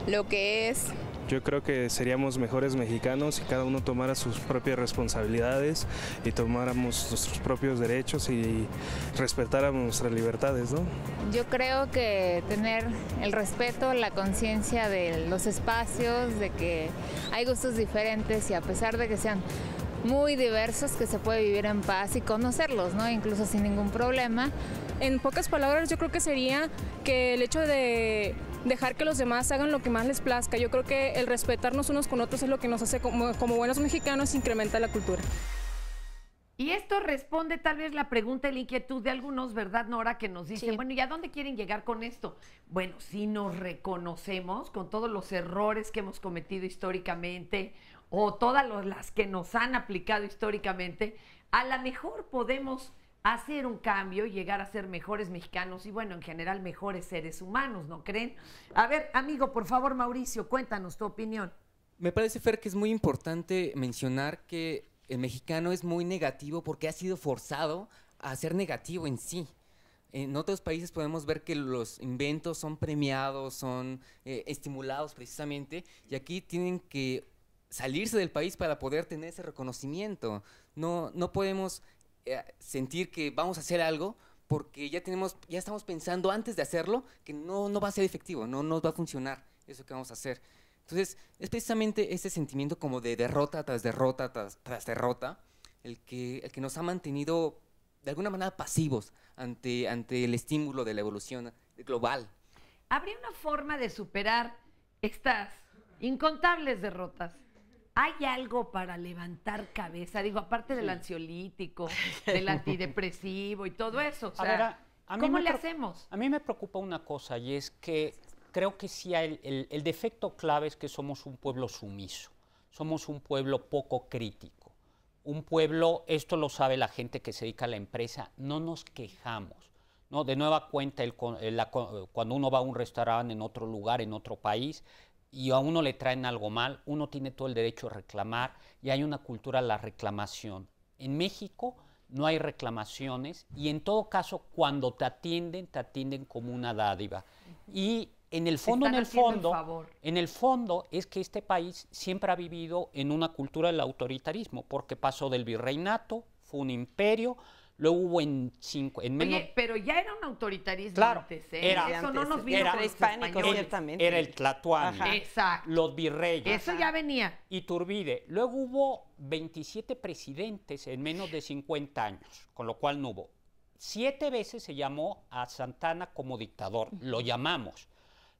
lo que es. Yo creo que seríamos mejores mexicanos si cada uno tomara sus propias responsabilidades y tomáramos nuestros propios derechos y respetáramos nuestras libertades, ¿no? Yo creo que tener el respeto, la conciencia de los espacios, de que hay gustos diferentes y a pesar de que sean muy diversos que se puede vivir en paz y conocerlos, ¿no? Incluso sin ningún problema. En pocas palabras, yo creo que sería que el hecho de dejar que los demás hagan lo que más les plazca. Yo creo que el respetarnos unos con otros es lo que nos hace como buenos mexicanos, incrementa la cultura. Y esto responde tal vez la pregunta y la inquietud de algunos, ¿verdad, Nora? Que nos dicen, Sí. bueno, ¿y a dónde quieren llegar con esto? Bueno, si nos reconocemos con todos los errores que hemos cometido históricamente o todas las que nos han aplicado históricamente, a lo mejor podemos hacer un cambio y llegar a ser mejores mexicanos y, bueno, en general, mejores seres humanos, ¿no creen? A ver, amigo, por favor, Mauricio, cuéntanos tu opinión. Me parece, Fer, que es muy importante mencionar que el mexicano es muy negativo porque ha sido forzado a ser negativo en sí. En otros países podemos ver que los inventos son premiados, son estimulados precisamente, y aquí tienen que salirse del país para poder tener ese reconocimiento. No podemos sentir que vamos a hacer algo porque ya estamos pensando antes de hacerlo que no va a ser efectivo, no nos va a funcionar eso que vamos a hacer. Entonces, es precisamente ese sentimiento como de derrota tras derrota tras derrota el que nos ha mantenido de alguna manera pasivos ante el estímulo de la evolución global. ¿Habría una forma de superar estas incontables derrotas? ¿Hay algo para levantar cabeza? Digo, aparte del ansiolítico, del antidepresivo y todo eso. O sea, ¿cómo le hacemos? A mí me preocupa una cosa, y es que creo que sí el defecto clave es que somos un pueblo sumiso, somos un pueblo poco crítico, un pueblo, esto lo sabe la gente que se dedica a la empresa, no nos quejamos, ¿no? De nueva cuenta, cuando uno va a un restaurante en otro lugar, en otro país, y a uno le traen algo mal, uno tiene todo el derecho a reclamar, y hay una cultura de la reclamación. En México no hay reclamaciones, y en todo caso, cuando te atienden como una dádiva. Y en el fondo es que este país siempre ha vivido en una cultura del autoritarismo, porque pasó del virreinato, fue un imperio, luego hubo Oye, pero ya era un autoritarismo claro, antes, ¿eh? Eso no nos vino era prehispánico, ciertamente. Era el Tlatoani, exacto, los virreyes. Eso ya venía. Iturbide. Luego hubo 27 presidentes en menos de 50 años, con lo cual no hubo. 7 veces se llamó a Santana como dictador, lo llamamos.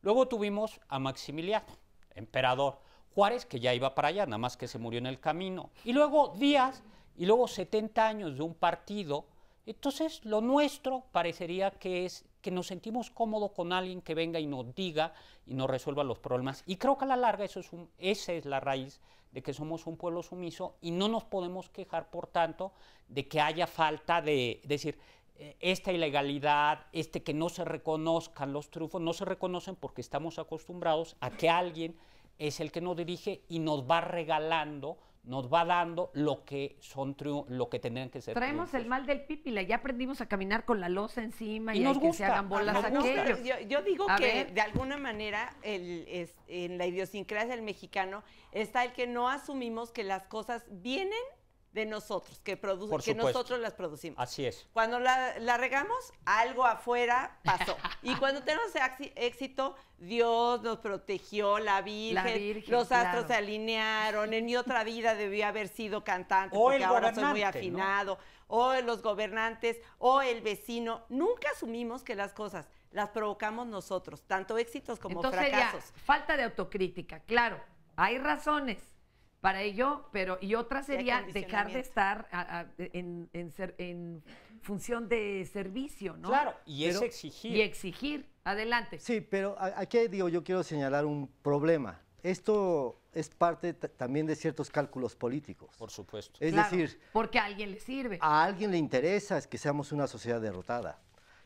Luego tuvimos a Maximiliano, emperador. Juárez, que ya iba para allá, nada más que se murió en el camino. Y luego Díaz, y luego 70 años de un partido. Entonces, lo nuestro parecería que es que nos sentimos cómodos con alguien que venga y nos diga y nos resuelva los problemas. Y creo que a la larga esa es la raíz de que somos un pueblo sumiso y no nos podemos quejar, por tanto, de que haya falta de decir, esta ilegalidad, que no se reconozcan los triunfos, no se reconocen porque estamos acostumbrados a que alguien es el que nos dirige y nos va regalando, nos va dando lo que tendrían que ser. Traemos triunfos. el mal del pípila, ya aprendimos a caminar con la losa encima y nos hay que se hagan bolas aquellos. Yo digo A que ver. de alguna manera en la idiosincrasia del mexicano está el que no asumimos que las cosas vienen de nosotros, que nosotros las producimos. Así es. Cuando la regamos, algo afuera pasó. Y cuando tenemos éxito, Dios nos protegió, la Virgen, los astros se alinearon, en mi otra vida debí haber sido cantante O porque el ahora soy muy gobernante, afinado, o los gobernantes, o el vecino. Nunca asumimos que las cosas las provocamos nosotros, tanto éxitos como fracasos. Ya, falta de autocrítica, claro, hay razones para ello, y otra sería dejar de estar en función de servicio, ¿no? Claro, y es exigir. Y exigir, adelante. Sí, pero aquí yo quiero señalar un problema. Esto es parte también de ciertos cálculos políticos. Por supuesto. Es Claro, decir, porque a alguien le sirve. a alguien le interesa que seamos una sociedad derrotada.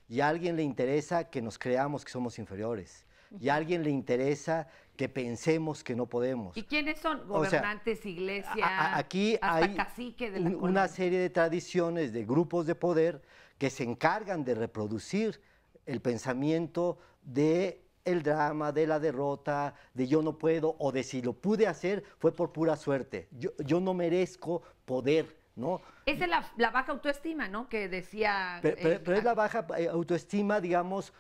Y a alguien le interesa que nos creamos que somos inferiores. Y a alguien le interesa que pensemos que no podemos. ¿Y quiénes son? O sea, Gobernantes, iglesia, aquí hasta hay cacique de la una colonia. serie de tradiciones, de grupos de poder que se encargan de reproducir el pensamiento de el drama, de la derrota, de yo no puedo, o de si lo pude hacer fue por pura suerte. Yo no merezco poder, ¿no? Esa es la baja autoestima, ¿no? Que decía... Pero es la baja autoestima, digamos,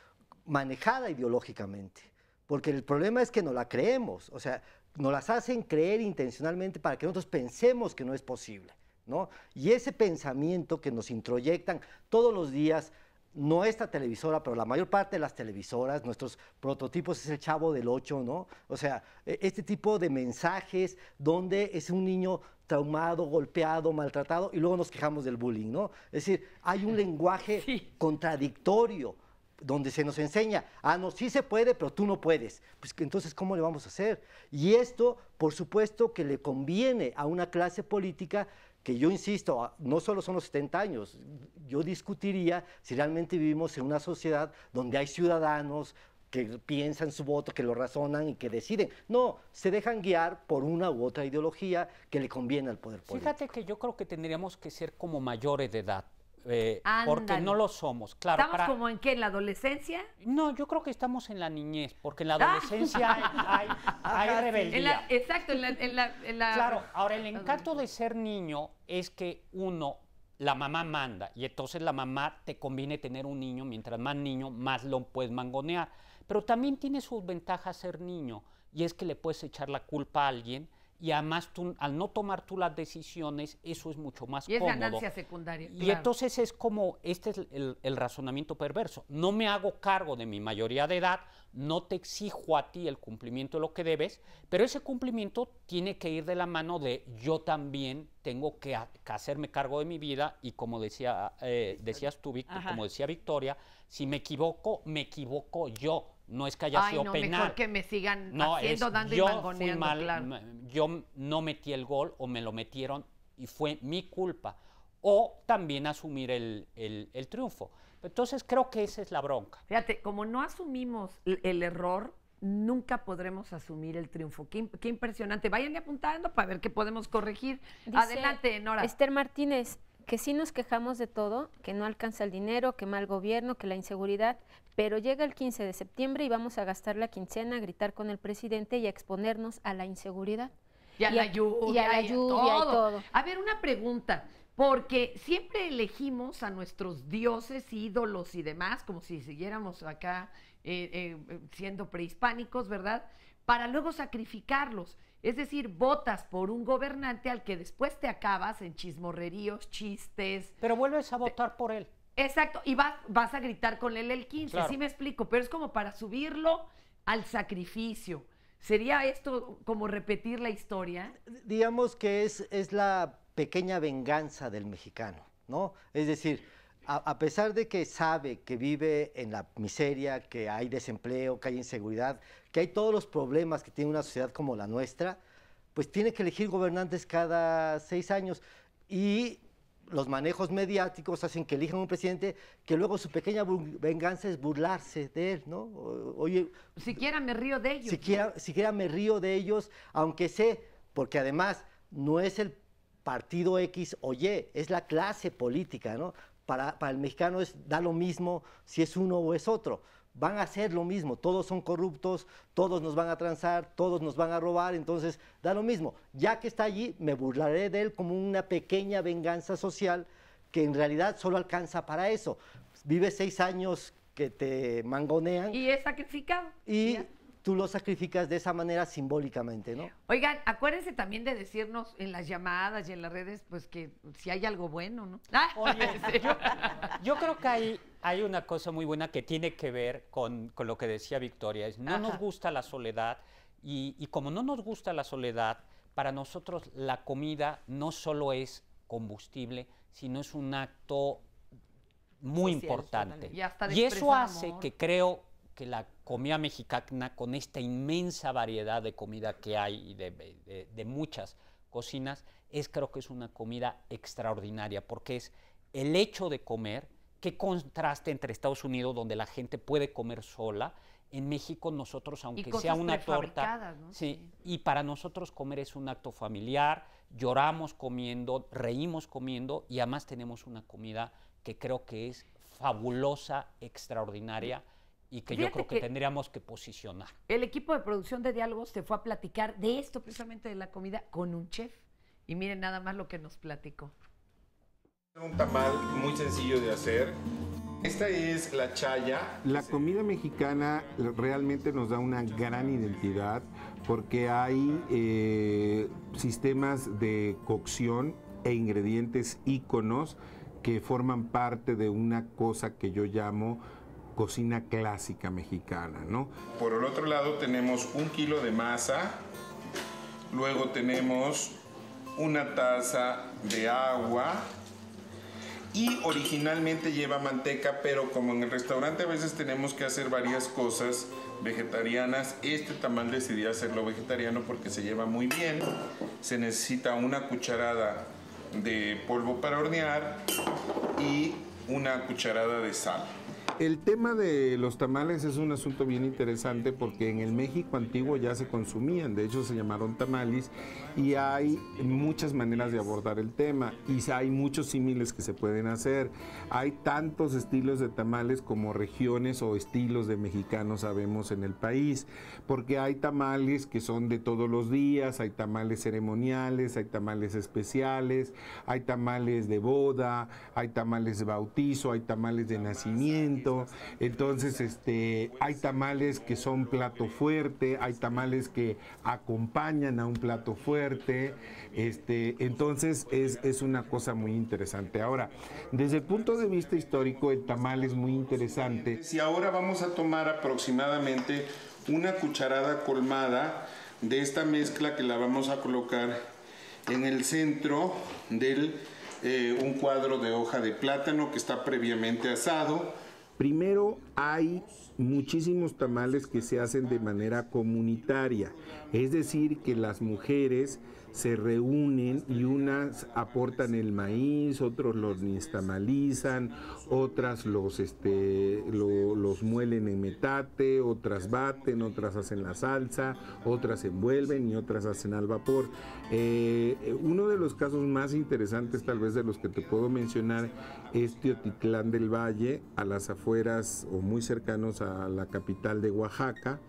manejada ideológicamente. Porque el problema es que no la creemos, o sea, nos las hacen creer intencionalmente para que nosotros pensemos que no es posible. ¿no? Y ese pensamiento que nos introyectan todos los días, nuestra televisora, pero la mayor parte de las televisoras, nuestros prototipos es el Chavo del Ocho, ¿no? O sea, este tipo de mensajes donde es un niño traumado, golpeado, maltratado, y luego nos quejamos del bullying, ¿no? Es decir, hay un lenguaje contradictorio, donde se nos enseña, no, sí se puede, pero tú no puedes. Pues entonces, ¿cómo le vamos a hacer? Y esto, por supuesto, que le conviene a una clase política que yo insisto, no solo son los 70 años, yo discutiría si realmente vivimos en una sociedad donde hay ciudadanos que piensan su voto, que lo razonan y que deciden. No, se dejan guiar por una u otra ideología que le conviene al poder político. Fíjate que yo creo que tendríamos que ser como mayores de edad. Ándale. Porque no lo somos, claro. ¿Estamos como en qué? ¿En la adolescencia? No, yo creo que estamos en la niñez, porque en la adolescencia hay rebeldía. Exacto, en la... Claro, ahora el encanto de ser niño es que la mamá manda, y entonces la mamá te conviene tener un niño, mientras más niño, más lo puedes mangonear. Pero también tiene sus ventajas ser niño, y es que le puedes echar la culpa a alguien, y además tú, al no tomar tú las decisiones, eso es mucho más cómodo. Y es ganancia secundaria. Y entonces es como, este es el razonamiento perverso. No me hago cargo de mi mayoría de edad, no te exijo a ti el cumplimiento de lo que debes, pero ese cumplimiento tiene que ir de la mano de yo también tengo que hacerme cargo de mi vida, y como decías tú, Víctor, como decía Victoria, si me equivoco yo. No es que haya sido penal. Mejor que me sigan haciendo, dando y mangoneando, claro. Yo no metí el gol o me lo metieron y fue mi culpa. O también asumir el triunfo. Entonces creo que esa es la bronca. Fíjate, como no asumimos el error, nunca podremos asumir el triunfo. Qué impresionante. Váyanle apuntando para ver qué podemos corregir. Dice Adelante, Nora. Esther Martínez, que sí nos quejamos de todo, que no alcanza el dinero, que mal gobierno, que la inseguridad, pero llega el 15 de septiembre y vamos a gastar la quincena, a gritar con el presidente y a exponernos a la inseguridad. Y a la lluvia. Y a la lluvia y todo. A ver, una pregunta, porque siempre elegimos a nuestros dioses, ídolos y demás, como si siguiéramos acá siendo prehispánicos, ¿verdad? Para luego sacrificarlos. Es decir, votas por un gobernante al que después te acabas en chismorreríos, chistes. Pero vuelves a votar por él. Exacto, y vas a gritar con él el 15, claro. Sí me explico, pero es como para subirlo al sacrificio. ¿Sería esto como repetir la historia? Digamos que es la pequeña venganza del mexicano, ¿no? Es decir, a pesar de que sabe que vive en la miseria, que hay desempleo, que hay inseguridad, que hay todos los problemas que tiene una sociedad como la nuestra, pues tiene que elegir gobernantes cada 6 años y los manejos mediáticos hacen que elijan un presidente que luego su pequeña venganza es burlarse de él, ¿no? Oye, siquiera me río de ellos. Siquiera me río de ellos, aunque sé, porque además no es el partido X o Y, es la clase política, ¿no? Para el mexicano da lo mismo si es uno o es otro. Van a hacer lo mismo, todos son corruptos, todos nos van a transar, todos nos van a robar, entonces da lo mismo. Ya que está allí, me burlaré de él como una pequeña venganza social que en realidad solo alcanza para eso. Vive 6 años que te mangonean. Y es sacrificado. Y ¿ya? Tú lo sacrificas de esa manera simbólicamente, ¿no? Oigan, acuérdense también de decirnos en las llamadas y en las redes, pues que si hay algo bueno, ¿no? Oye, yo creo que hay una cosa muy buena que tiene que ver con lo que decía Victoria, es no nos gusta la soledad y como no nos gusta la soledad, para nosotros la comida no solo es combustible, sino es un acto muy importante. Y eso hace que creo que la comida mexicana, con esta inmensa variedad de comida que hay y de muchas cocinas, creo que es una comida extraordinaria, porque es el hecho de comer. Qué contraste entre Estados Unidos, donde la gente puede comer sola. En México nosotros, aunque sea una torta, ¿no? Sí, y para nosotros comer es un acto familiar, lloramos comiendo, reímos comiendo, y además tenemos una comida que creo que es fabulosa, extraordinaria, y que yo creo que tendríamos que posicionar. El equipo de producción de Diálogos se fue a platicar de esto, precisamente de la comida, con un chef. Y miren nada más lo que nos platicó. Un tamal muy sencillo de hacer. Esta es la chaya. La comida mexicana realmente nos da una gran identidad porque hay sistemas de cocción e ingredientes íconos que forman parte de una cosa que yo llamo cocina clásica mexicana, ¿no? Por el otro lado tenemos 1 kilo de masa, luego tenemos una taza de agua y originalmente lleva manteca, pero como en el restaurante a veces tenemos que hacer varias cosas vegetarianas, este tamal decidí hacerlo vegetariano porque se lleva muy bien. Se necesita una cucharada de polvo para hornear y una cucharada de sal. El tema de los tamales es un asunto bien interesante porque en el México antiguo ya se consumían, de hecho se llamaron tamales y hay muchas maneras de abordar el tema y hay muchos símiles que se pueden hacer. Hay tantos estilos de tamales como regiones o estilos de mexicanos sabemos en el país, porque hay tamales que son de todos los días, hay tamales ceremoniales, hay tamales especiales, hay tamales de boda, hay tamales de bautizo, hay tamales de nacimiento. Entonces, hay tamales que son plato fuerte, hay tamales que acompañan a un plato fuerte, entonces es una cosa muy interesante. Ahora, desde el punto de vista histórico, el tamal es muy interesante. Si ahora vamos a tomar aproximadamente una cucharada colmada de esta mezcla que la vamos a colocar en el centro de un cuadro de hoja de plátano que está previamente asado. Primero, hay muchísimos tamales que se hacen de manera comunitaria, es decir, que las mujeres se reúnen y unas aportan el maíz, otros los nixtamalizan, otras los muelen en metate, otras baten, otras hacen la salsa, otras envuelven y otras hacen al vapor. Uno de los casos más interesantes tal vez de los que te puedo mencionar es Teotitlán del Valle, a las afueras o muy cercanos a la capital de Oaxaca,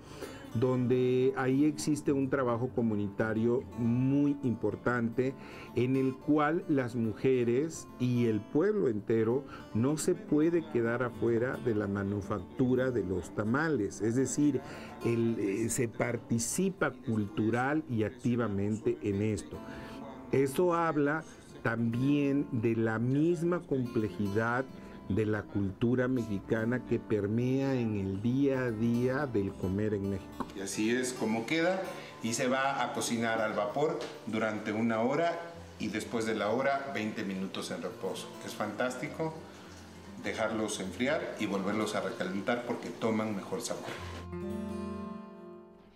donde ahí existe un trabajo comunitario muy importante en el cual las mujeres y el pueblo entero no se puede quedar afuera de la manufactura de los tamales, es decir, se participa cultural y activamente en esto. Eso habla también de la misma complejidad de la cultura mexicana que permea en el día a día del comer en México. Y así es como queda y se va a cocinar al vapor durante 1 hora y después de la hora 20 minutos en reposo. Es fantástico dejarlos enfriar y volverlos a recalentar porque toman mejor sabor.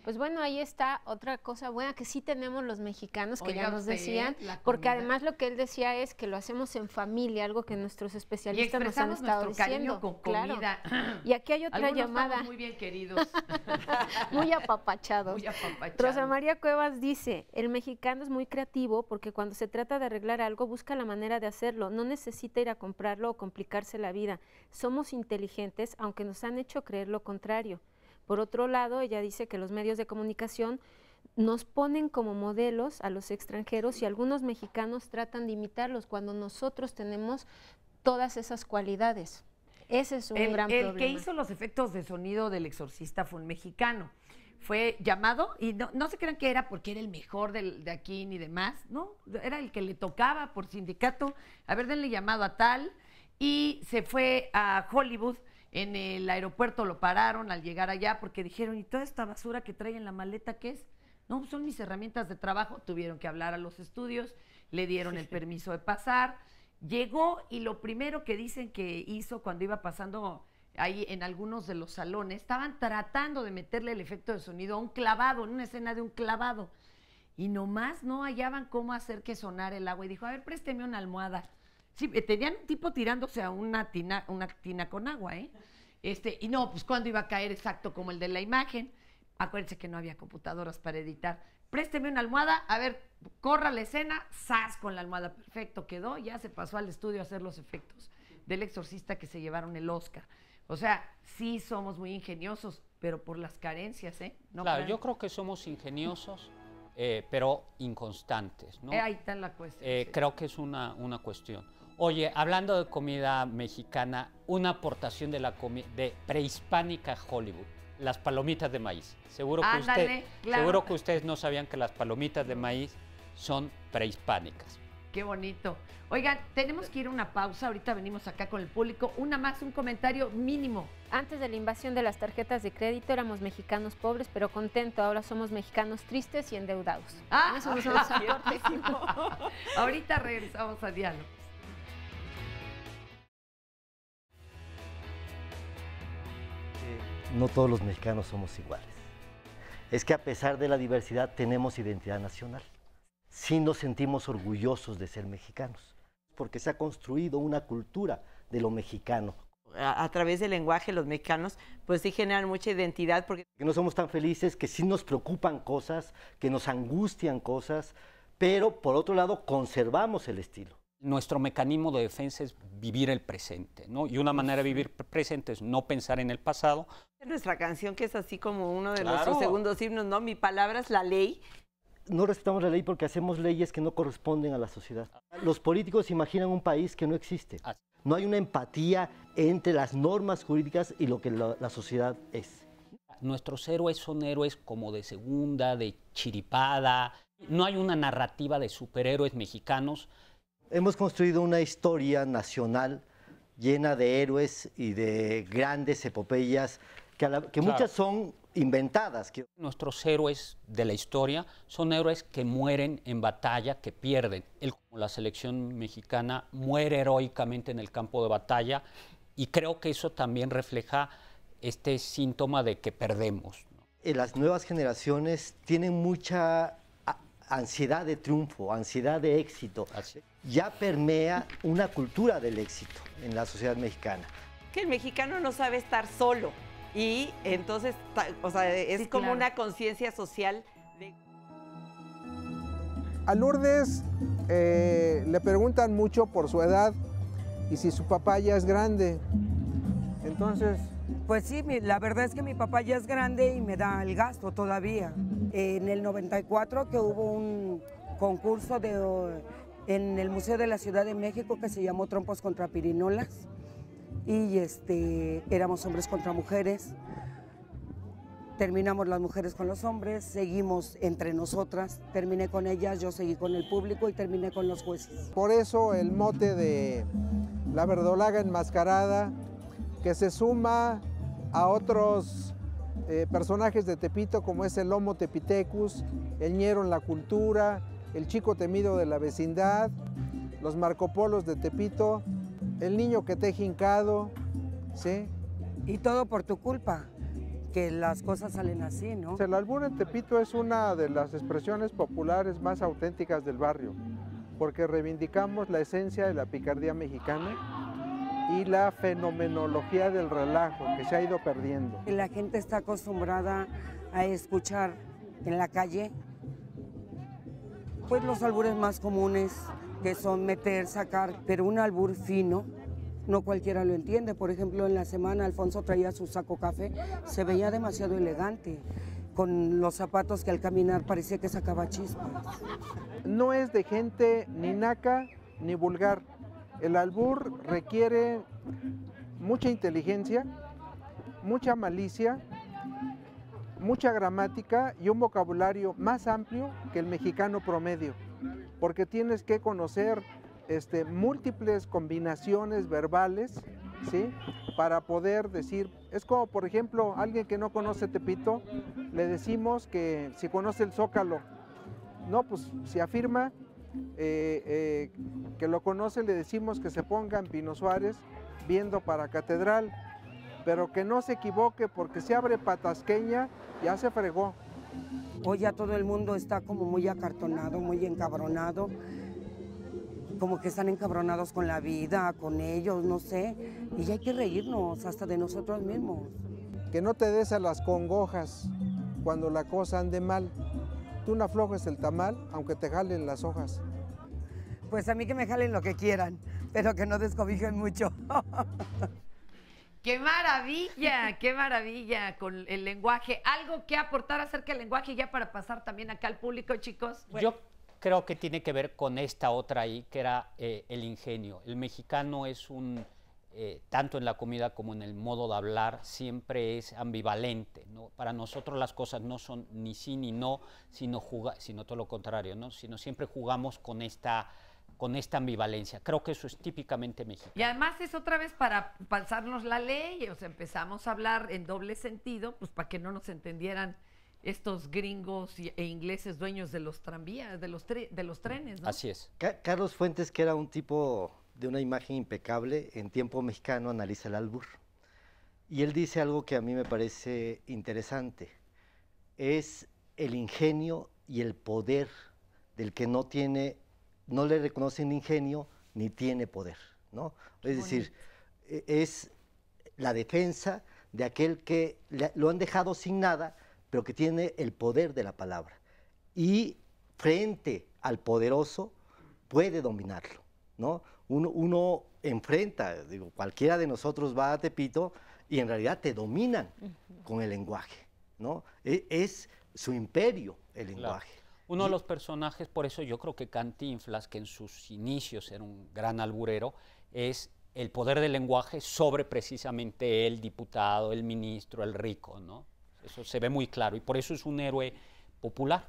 Pues bueno, ahí está otra cosa buena que sí tenemos los mexicanos, que Oiga, ya nos usted, decían, la porque comida. además lo que él decía es que lo hacemos en familia, algo que nuestros especialistas nos han expresamos estado nuestro diciendo. cariño con Claro. comida. Y aquí hay otra Algunos llamada. estamos muy bien queridos. Muy apapachados. Muy apapachados. Rosa María Cuevas dice, el mexicano es muy creativo porque cuando se trata de arreglar algo busca la manera de hacerlo, no necesita ir a comprarlo o complicarse la vida. Somos inteligentes, aunque nos han hecho creer lo contrario. Por otro lado, ella dice que los medios de comunicación nos ponen como modelos a los extranjeros y algunos mexicanos tratan de imitarlos cuando nosotros tenemos todas esas cualidades. Ese es un gran problema. El que hizo los efectos de sonido del Exorcista fue un mexicano. Fue llamado, y no se crean que era porque era el mejor de aquí ni demás, ¿no? Era el que le tocaba por sindicato. A ver, denle llamado a tal. Y se fue a Hollywood. En el aeropuerto lo pararon al llegar allá porque dijeron, ¿y toda esta basura que trae en la maleta qué es? No, son mis herramientas de trabajo. Tuvieron que hablar a los estudios, le dieron el permiso de pasar. Llegó y lo primero que dicen que hizo cuando iba pasando ahí en algunos de los salones, estaban tratando de meterle el efecto de sonido a un clavado, en una escena de un clavado. Y nomás no hallaban cómo hacer que sonara el agua. Y dijo, a ver, présteme una almohada. Sí, tenían un tipo tirándose a una tina con agua, ¿eh? Y no, pues cuándo iba a caer exacto como el de la imagen. Acuérdense que no había computadoras para editar. Présteme una almohada, a ver, corra la escena, ¡zas! Con la almohada, perfecto, quedó, ya se pasó al estudio a hacer los efectos del Exorcista que se llevaron el Oscar. O sea, sí somos muy ingeniosos, pero por las carencias, ¿eh? No claro, crean. yo creo que somos ingeniosos, pero inconstantes, ¿no? Ahí está la cuestión. Sí. Creo que es una cuestión. Oye, hablando de comida mexicana, una aportación de prehispánica a Hollywood, las palomitas de maíz. Seguro que, claro. seguro que ustedes no sabían que las palomitas de maíz son prehispánicas. Qué bonito. Oigan, tenemos que ir a una pausa. Ahorita venimos acá con el público. Una más, un comentario mínimo. Antes de la invasión de las tarjetas de crédito éramos mexicanos pobres pero contentos. Ahora somos mexicanos tristes y endeudados. Ah, eso nos vamos a ciertísimo. Ahorita regresamos a Diálogo. No todos los mexicanos somos iguales. Es que a pesar de la diversidad tenemos identidad nacional. Sí nos sentimos orgullosos de ser mexicanos, porque se ha construido una cultura de lo mexicano. A través del lenguaje los mexicanos pues sí generan mucha identidad. Porque que no somos tan felices, que sí nos preocupan cosas, que nos angustian cosas, pero por otro lado conservamos el estilo. Nuestro mecanismo de defensa es vivir el presente, ¿no? Y una manera de vivir presente es no pensar en el pasado. Nuestra canción, que es así como uno de nuestros segundos himnos, ¿no? Mi palabra es la ley. No respetamos la ley porque hacemos leyes que no corresponden a la sociedad. Los políticos imaginan un país que no existe. No hay una empatía entre las normas jurídicas y lo que la sociedad es. Nuestros héroes son héroes como de segunda, de chiripada. No hay una narrativa de superhéroes mexicanos. Hemos construido una historia nacional llena de héroes y de grandes epopeyas que muchas son inventadas. Nuestros héroes de la historia son héroes que mueren en batalla, que pierden. La selección mexicana muere heroicamente en el campo de batalla y creo que eso también refleja este síntoma de que perdemos. Las nuevas generaciones tienen mucha ansiedad de triunfo, ansiedad de éxito. Ya permea una cultura del éxito en la sociedad mexicana. Que el mexicano no sabe estar solo. Y entonces, o sea, es como una conciencia social. A Lourdes le preguntan mucho por su edad y si su papá ya es grande. Entonces... Pues sí, la verdad es que mi papá ya es grande y me da el gasto todavía. En el 94 que hubo un concurso en el Museo de la Ciudad de México que se llamó Trompos contra Pirinolas. Y éramos hombres contra mujeres, terminamos las mujeres con los hombres, seguimos entre nosotras, terminé con ellas, yo seguí con el público y terminé con los jueces. Por eso el mote de la verdolaga enmascarada, que se suma a otros personajes de Tepito como es el Homo Tepitecus, el Ñero en la cultura, el chico temido de la vecindad, los Marcopolos de Tepito, el niño que teje hincado, ¿sí? Y todo por tu culpa, que las cosas salen así, ¿no? El albur en Tepito es una de las expresiones populares más auténticas del barrio, porque reivindicamos la esencia de la picardía mexicana y la fenomenología del relajo que se ha ido perdiendo. La gente está acostumbrada a escuchar en la calle pues los albures más comunes, que son meter, sacar, pero un albur fino, no cualquiera lo entiende. Por ejemplo, en la semana Alfonso traía su saco café, se veía demasiado elegante, con los zapatos que al caminar parecía que sacaba chispas. No es de gente ni naca ni vulgar. El albur requiere mucha inteligencia, mucha malicia, mucha gramática y un vocabulario más amplio que el mexicano promedio, porque tienes que conocer múltiples combinaciones verbales, ¿sí? Para poder decir, es como por ejemplo, alguien que no conoce Tepito, le decimos que si conoce el Zócalo, no, pues si afirma que lo conoce, le decimos que se ponga en Pino Suárez viendo para Catedral, pero que no se equivoque porque si abre Patasqueña ya se fregó. Hoy ya todo el mundo está como muy acartonado, muy encabronado, como que están encabronados con la vida, con ellos, no sé, y ya hay que reírnos hasta de nosotros mismos. Que no te des a las congojas cuando la cosa ande mal. Tú no aflojes el tamal, aunque te jalen las hojas. Pues a mí que me jalen lo que quieran, pero que no descobijen mucho. ¡Qué maravilla con el lenguaje! ¿Algo que aportar acerca del lenguaje ya para pasar también acá al público, chicos? Yo creo que tiene que ver con esta otra ahí, que era el ingenio. El mexicano es tanto en la comida como en el modo de hablar, siempre es ambivalente, ¿no? Para nosotros las cosas no son ni sí ni no, sino todo lo contrario, ¿no? Sino siempre jugamos con esta con esta ambivalencia. Creo que eso es típicamente mexicano. Y además es otra vez para pasarnos la ley, o sea, empezamos a hablar en doble sentido, pues para que no nos entendieran estos gringos e ingleses dueños de los tranvías, de los trenes, ¿no? Así es. Carlos Fuentes, que era un tipo de una imagen impecable, en Tiempo Mexicano analiza el albur. Y él dice algo que a mí me parece interesante. Es el ingenio y el poder del que no le reconocen ingenio ni tiene poder, ¿no? Es decir, es la defensa de aquel que lo han dejado sin nada, pero que tiene el poder de la palabra. Y frente al poderoso puede dominarlo, ¿no? Uno enfrenta, digo, cualquiera de nosotros va a Tepito y en realidad te dominan con el lenguaje, ¿no? Es su imperio el lenguaje. Claro. Uno de los personajes, por eso yo creo que Cantinflas, que en sus inicios era un gran alburero, es el poder del lenguaje sobre precisamente el diputado, el ministro, el rico, ¿no? Eso se ve muy claro y por eso es un héroe popular.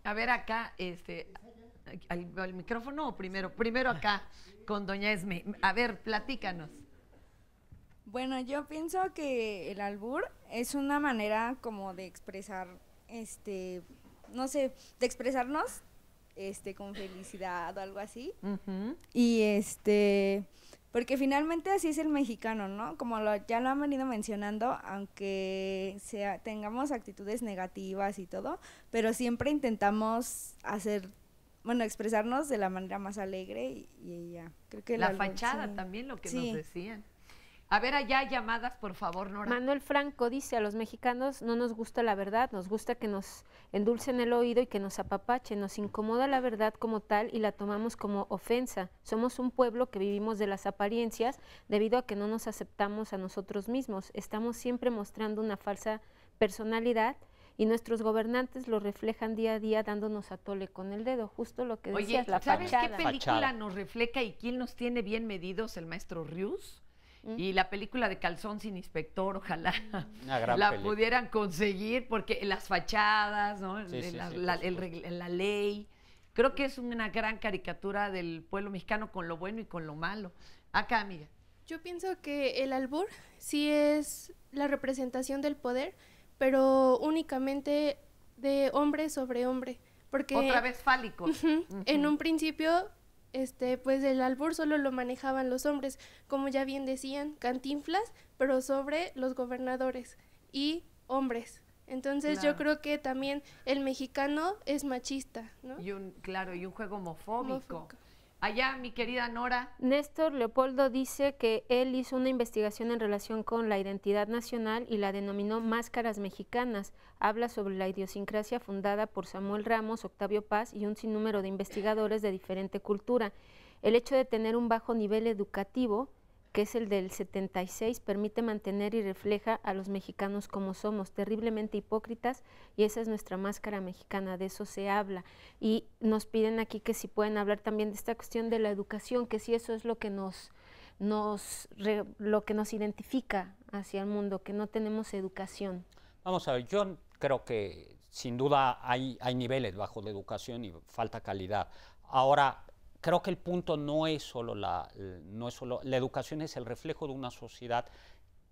A ver acá, al micrófono o primero acá con doña Esme. A ver, platícanos. Bueno, yo pienso que el albur es una manera como de expresar, no sé, de expresarnos, con felicidad o algo así. Y porque finalmente así es el mexicano, ¿no? Como ya lo han venido mencionando, aunque tengamos actitudes negativas y todo, pero siempre intentamos expresarnos de la manera más alegre y ya. Creo que la fachada también, lo que nos decían. A ver, allá llamadas, por favor, Nora. Manuel Franco dice, a los mexicanos no nos gusta la verdad, nos gusta que nos endulcen el oído y que nos apapachen, nos incomoda la verdad como tal y la tomamos como ofensa. Somos un pueblo que vivimos de las apariencias debido a que no nos aceptamos a nosotros mismos. Estamos siempre mostrando una falsa personalidad y nuestros gobernantes lo reflejan día a día dándonos a tole con el dedo, justo lo que decías, la ¿sabes fachada? qué película nos refleja y quién nos tiene bien medidos? El maestro Rius. Y la película de Calzón sin Inspector, ojalá la pudieran conseguir, porque las fachadas, ¿no? La ley, creo que es una gran caricatura del pueblo mexicano con lo bueno y con lo malo. Acá, amiga. Yo pienso que el albur sí es la representación del poder, pero únicamente de hombre sobre hombre. Porque otra vez fálico. En un principio... pues el albur solo lo manejaban los hombres, como ya bien decían, Cantinflas, pero sobre los gobernadores y hombres. Entonces yo creo que también el mexicano es machista, ¿no? Y un juego homofóbico. Allá, mi querida Nora. Néstor Leopoldo dice que él hizo una investigación en relación con la identidad nacional y la denominó Máscaras Mexicanas. Habla sobre la idiosincrasia fundada por Samuel Ramos, Octavio Paz y un sinnúmero de investigadores de diferente cultura. El hecho de tener un bajo nivel educativo, que es el del 76, permite mantener y refleja a los mexicanos como somos, terriblemente hipócritas, y esa es nuestra máscara mexicana, de eso se habla. Y nos piden aquí que si pueden hablar también de esta cuestión de la educación, que si eso es lo que lo que nos identifica hacia el mundo, que no tenemos educación. Vamos a ver, yo creo que sin duda hay niveles bajo la educación y falta calidad. Ahora, creo que el punto no es solo la educación, es el reflejo de una sociedad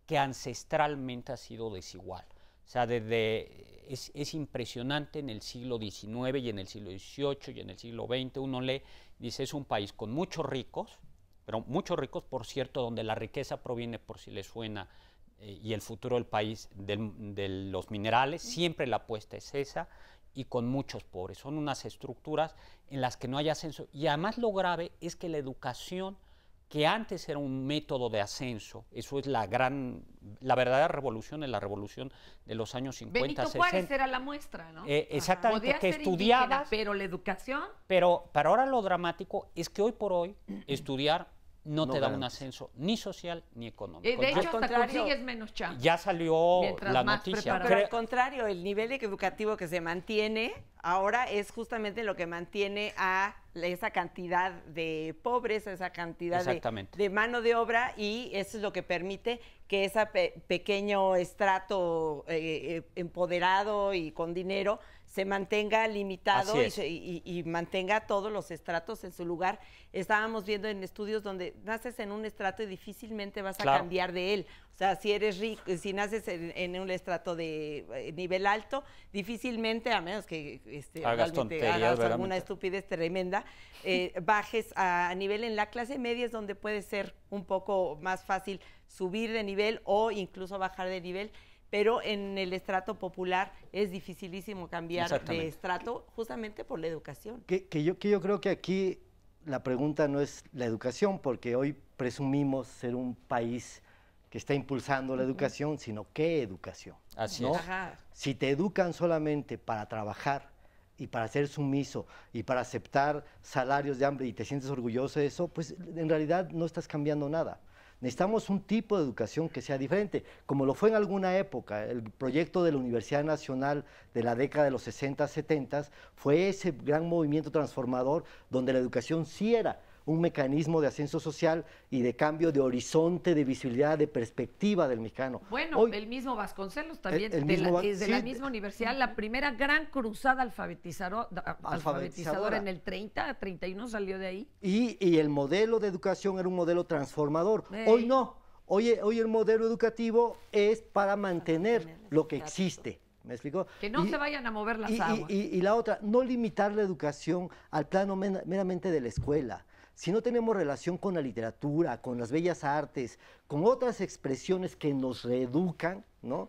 que ancestralmente ha sido desigual. O sea, es impresionante en el siglo XIX y en el siglo XVIII y en el siglo XX, uno lee, dice, es un país con muchos ricos, pero muchos ricos, por cierto, donde la riqueza proviene, por si les suena, y el futuro del país, de los minerales, siempre la apuesta es esa, y con muchos pobres. Son unas estructuras en las que no hay ascenso. Y además lo grave es que la educación, que antes era un método de ascenso, eso es la verdadera revolución, es la revolución de los años 50, Benito 60. Juárez era la muestra, ¿no? Exactamente, podía que ser estudiabas. Indígena, pero la educación... Pero ahora lo dramático es que hoy por hoy estudiar no te da un garantiza. ascenso ni social ni económico. De hecho, hasta consigues menos chamba. Ya salió la noticia. Pero al contrario, el nivel educativo que se mantiene ahora es justamente lo que mantiene a esa cantidad de pobres, esa cantidad de mano de obra, y eso es lo que permite que ese pequeño estrato empoderado y con dinero se mantenga limitado y mantenga todos los estratos en su lugar. Estábamos viendo en estudios donde naces en un estrato y difícilmente vas a cambiar de él. O sea, si eres rico, si naces en un estrato de nivel alto, difícilmente, a menos que hagas alguna estupidez tremenda, bajes a nivel en la clase media, es donde puede ser un poco más fácil subir de nivel o incluso bajar de nivel. Pero en el estrato popular es dificilísimo cambiar de estrato justamente por la educación. Que yo creo que aquí la pregunta no es la educación, porque hoy presumimos ser un país que está impulsando la educación, sino qué educación. Así es. Ajá. Si te educan solamente para trabajar y para ser sumiso y para aceptar salarios de hambre y te sientes orgulloso de eso, pues en realidad no estás cambiando nada. Necesitamos un tipo de educación que sea diferente, como lo fue en alguna época. El proyecto de la Universidad Nacional de la década de los 60, 70 fue ese gran movimiento transformador donde la educación sí era un mecanismo de ascenso social y de cambio de horizonte, de visibilidad, de perspectiva del mexicano. Bueno, hoy, el mismo Vasconcelos también, desde la misma universidad, la primera gran cruzada alfabetizadora en el 30, 31 salió de ahí. Y el modelo de educación era un modelo transformador. Hoy no. Hoy el modelo educativo es para mantener lo que existe. ¿Me explico? Que no se vayan a mover las aguas. Y la otra, no limitar la educación al plano meramente de la escuela. Si no tenemos relación con la literatura, con las bellas artes, con otras expresiones que nos reeducan, ¿no?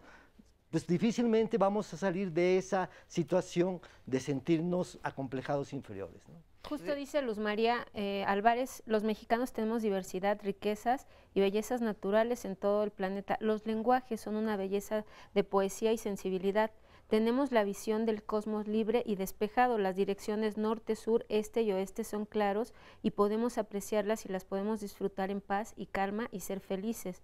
Pues difícilmente vamos a salir de esa situación de sentirnos acomplejados inferiores, ¿no? Justo dice Luz María Álvarez, los mexicanos tenemos diversidad, riquezas y bellezas naturales en todo el planeta. Los lenguajes son una belleza de poesía y sensibilidad. Tenemos la visión del cosmos libre y despejado. Las direcciones norte, sur, este y oeste son claros y podemos apreciarlas y las podemos disfrutar en paz y calma y ser felices.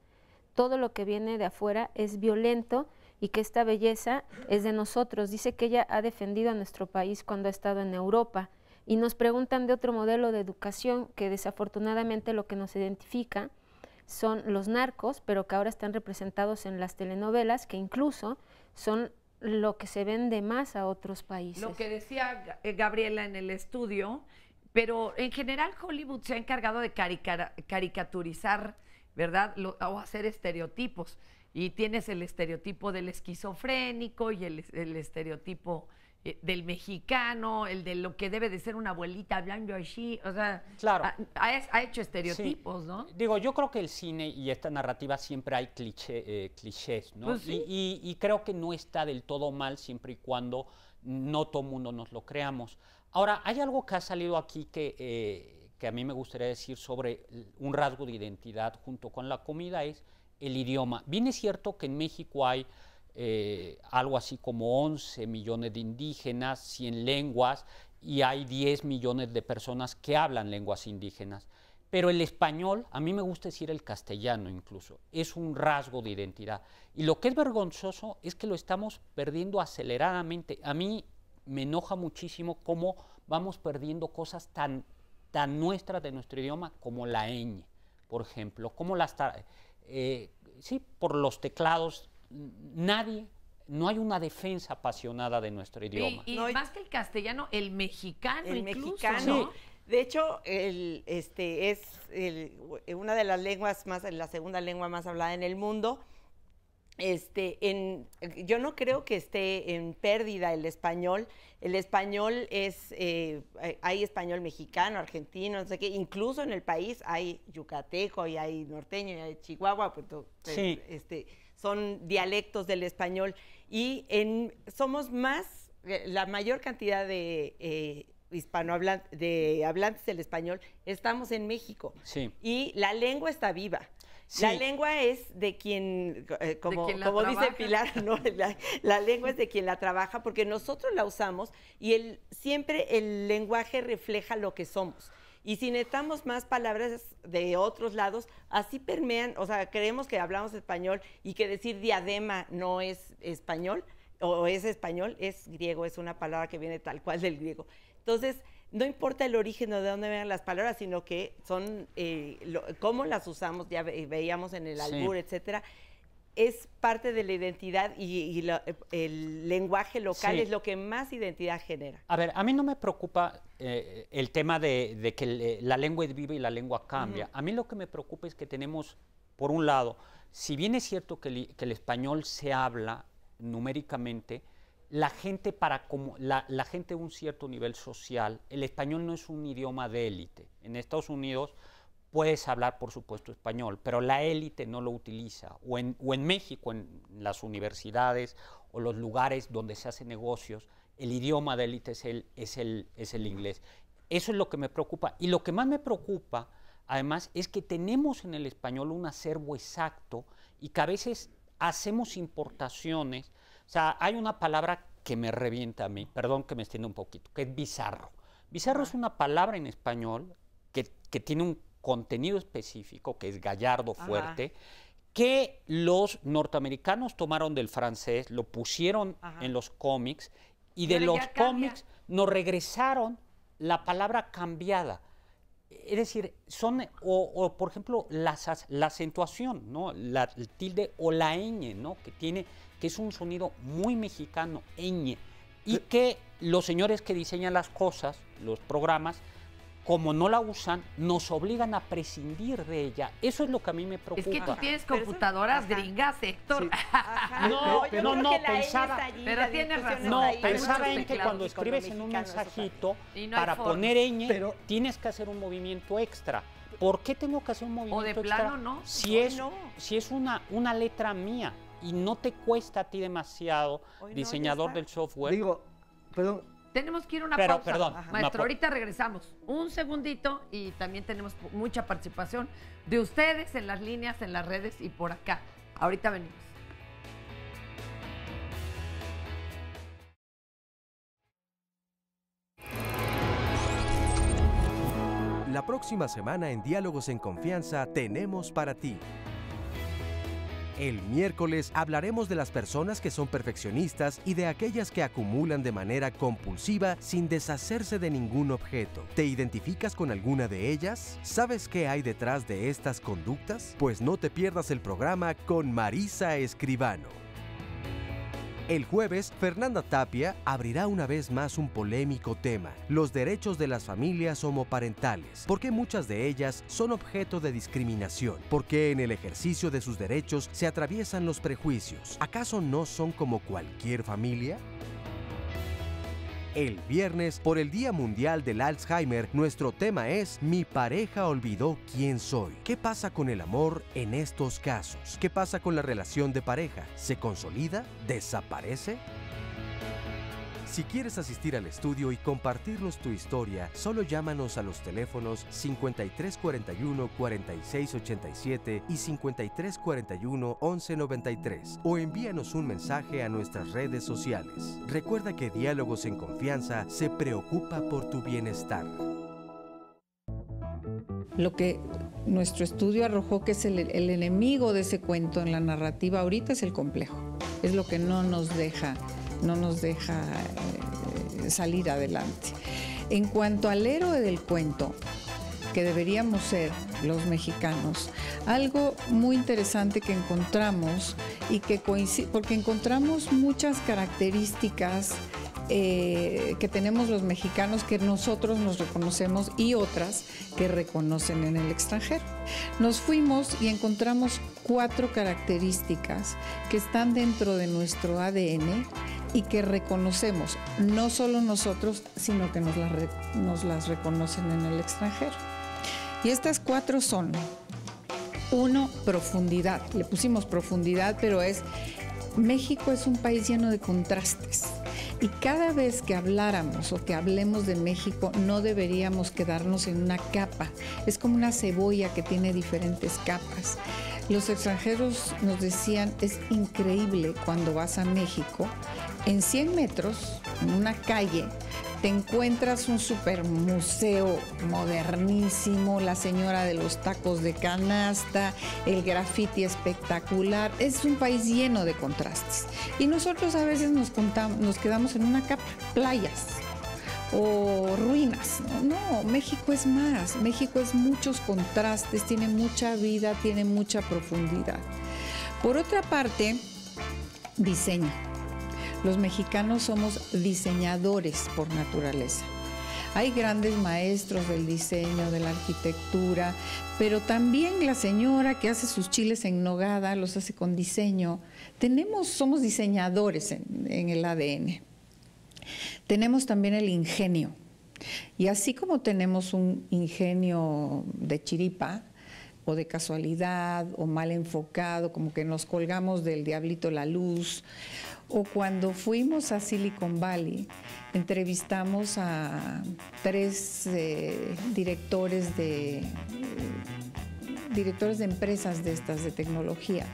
Todo lo que viene de afuera es violento y que esta belleza es de nosotros. Dice que ella ha defendido a nuestro país cuando ha estado en Europa. Y nos preguntan de otro modelo de educación que desafortunadamente lo que nos identifica son los narcos, pero que ahora están representados en las telenovelas, que incluso son lo que se vende más a otros países. Lo que decía Gabriela en el estudio, pero en general Hollywood se ha encargado de caricaturizar, ¿verdad? O hacer estereotipos. Y tienes el estereotipo del esquizofrénico y el estereotipo del mexicano, el de lo que debe de ser una abuelita hablando así, o sea, claro. ha hecho estereotipos, sí. ¿No? Digo, yo creo que el cine y esta narrativa siempre hay clichés, ¿no? Pues sí. Y creo que no está del todo mal siempre y cuando no todo mundo nos lo creamos. Ahora, hay algo que ha salido aquí que a mí me gustaría decir sobre un rasgo de identidad junto con la comida, es el idioma. Bien es cierto que en México hay algo así como 11 millones de indígenas, 100 lenguas, y hay 10 millones de personas que hablan lenguas indígenas. Pero el español, a mí me gusta decir el castellano incluso, es un rasgo de identidad. Y lo que es vergonzoso es que lo estamos perdiendo aceleradamente. A mí me enoja muchísimo cómo vamos perdiendo cosas tan nuestras de nuestro idioma como la ñ, por ejemplo, como sí, por los teclados. No hay una defensa apasionada de nuestro idioma. Y más que el castellano, el mexicano incluso, mexicano. ¿no? De hecho, es una de las lenguas la segunda lengua más hablada en el mundo. Yo no creo que esté en pérdida el español. El español hay español mexicano, argentino, no sé qué. Incluso en el país hay yucateco y hay norteño y hay chihuahua, pues, sí. Son dialectos del español y somos más, la mayor cantidad de hablantes del español estamos en México. Sí. Y la lengua está viva. Sí. La lengua es de quien, como dice Pilar, ¿no? La lengua es de quien la trabaja porque nosotros la usamos y siempre el lenguaje refleja lo que somos. Y si necesitamos más palabras de otros lados, así permean, o sea, creemos que hablamos español y que decir diadema no es español, o es español, es griego, es una palabra que viene tal cual del griego. Entonces, no importa el origen o de dónde vengan las palabras, sino que son cómo las usamos, ya veíamos en el albur, etcétera. es parte de la identidad y el lenguaje local Sí. es lo que más identidad genera. A ver, a mí no me preocupa el tema de que la lengua es viva y la lengua cambia. A mí lo que me preocupa es que tenemos, por un lado, si bien es cierto que el español se habla numéricamente, la gente la gente de un cierto nivel social, el español no es un idioma de élite. En Estados Unidos puedes hablar, por supuesto, español, pero la élite no lo utiliza. O en México, en las universidades o los lugares donde se hacen negocios, el idioma de élite es el inglés. Eso es lo que me preocupa. Y lo que más me preocupa, además, es que tenemos en el español un acervo exacto y que a veces hacemos importaciones. O sea, hay una palabra que me revienta a mí, perdón que me extienda un poquito, que es bizarro. Bizarro es una palabra en español que tiene un contenido específico, que es gallardo, fuerte, que los norteamericanos tomaron del francés, lo pusieron en los cómics, y de los cómics nos regresaron la palabra cambiada. Es decir, son, o por ejemplo, la acentuación, ¿no? El tilde o la ñ, ¿no? Que es un sonido muy mexicano, ñ, y que los señores que diseñan las cosas, los programas, como no la usan, nos obligan a prescindir de ella. Eso es lo que a mí me preocupa. Es que tú tienes computadoras gringas, Héctor. No, pensaba. Pero tienes razón. No, hay pensaba muchos en que teclados cuando escribes en un mensajito, Y no hay para forma. poner ñ, tienes que hacer un movimiento extra. ¿Por qué tengo que hacer un movimiento extra? plano no. Si es una letra mía y no te cuesta a ti demasiado, diseñador del software. Digo, perdón. Tenemos que ir a una Pero, pausa. perdón, Maestro, ahorita regresamos. Un segundito y también tenemos mucha participación de ustedes en las líneas, en las redes y por acá. Ahorita venimos. La próxima semana en Diálogos en Confianza tenemos para ti. El miércoles hablaremos de las personas que son perfeccionistas y de aquellas que acumulan de manera compulsiva sin deshacerse de ningún objeto. ¿Te identificas con alguna de ellas? ¿Sabes qué hay detrás de estas conductas? Pues no te pierdas el programa con Marisa Escribano. El jueves, Fernanda Tapia abrirá una vez más un polémico tema: los derechos de las familias homoparentales. ¿Por qué muchas de ellas son objeto de discriminación? ¿Por qué en el ejercicio de sus derechos se atraviesan los prejuicios? ¿Acaso no son como cualquier familia? El viernes, por el Día Mundial del Alzheimer, nuestro tema es Mi pareja olvidó quién soy. ¿Qué pasa con el amor en estos casos? ¿Qué pasa con la relación de pareja? ¿Se consolida? ¿Desaparece? Si quieres asistir al estudio y compartirnos tu historia, solo llámanos a los teléfonos 5341-4687 y 5341-1193 o envíanos un mensaje a nuestras redes sociales. Recuerda que Diálogos en Confianza se preocupa por tu bienestar. Lo que nuestro estudio arrojó que es el enemigo de ese cuento en la narrativa ahorita es el complejo. Es lo que no nos deja salir adelante. En cuanto al héroe del cuento, que deberíamos ser los mexicanos, algo muy interesante que encontramos y que coincide, porque encontramos muchas características que tenemos los mexicanos que nosotros nos reconocemos y otras que reconocen en el extranjero. Nos fuimos y encontramos 4 características que están dentro de nuestro ADN y que reconocemos, no solo nosotros, sino que nos las reconocen en el extranjero. Y estas 4 son: 1, profundidad. Le pusimos profundidad, pero México es un país lleno de contrastes. Y cada vez que habláramos o que hablemos de México, no deberíamos quedarnos en una capa. Es como una cebolla que tiene diferentes capas. Los extranjeros nos decían, es increíble cuando vas a México, en 100 metros, en una calle, te encuentras un supermuseo modernísimo, la señora de los tacos de canasta, el graffiti espectacular. Es un país lleno de contrastes. Y nosotros a veces nos quedamos en una capa, playas o ruinas. No, México es más. México es muchos contrastes, tiene mucha vida, tiene mucha profundidad. Por otra parte, diseño. Los mexicanos somos diseñadores por naturaleza. Hay grandes maestros del diseño, de la arquitectura, pero también la señora que hace sus chiles en nogada los hace con diseño. Somos diseñadores en el ADN. Tenemos también el ingenio. Y así como tenemos un ingenio de chiripa, o de casualidad, o mal enfocado, como que nos colgamos del diablito la luz, o cuando fuimos a Silicon Valley, entrevistamos a 3 directores de empresas de estas de tecnología,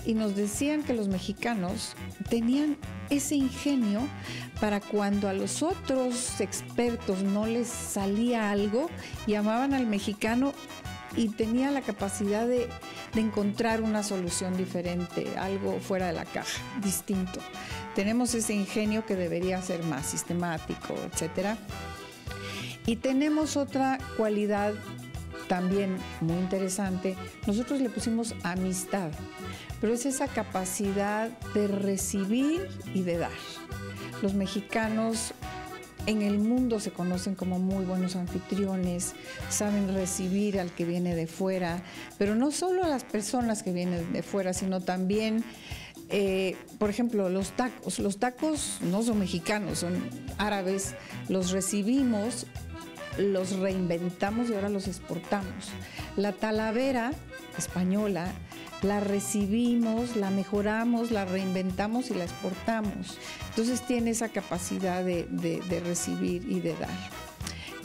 y nos decían que los mexicanos tenían ese ingenio para cuando a los otros expertos no les salía algo, llamaban al mexicano y tenía la capacidad de encontrar una solución diferente, algo fuera de la caja, distinto. Tenemos ese ingenio que debería ser más sistemático, etcétera. Y tenemos otra cualidad también muy interesante. Nosotros le pusimos amistad, pero es esa capacidad de recibir y de dar. Los mexicanos en el mundo se conocen como muy buenos anfitriones, saben recibir al que viene de fuera, pero no solo a las personas que vienen de fuera, sino también, por ejemplo, los tacos. Los tacos no son mexicanos, son árabes, los recibimos, los reinventamos y ahora los exportamos. La talavera española la recibimos, la mejoramos, la reinventamos y la exportamos. Entonces tiene esa capacidad de recibir y de dar.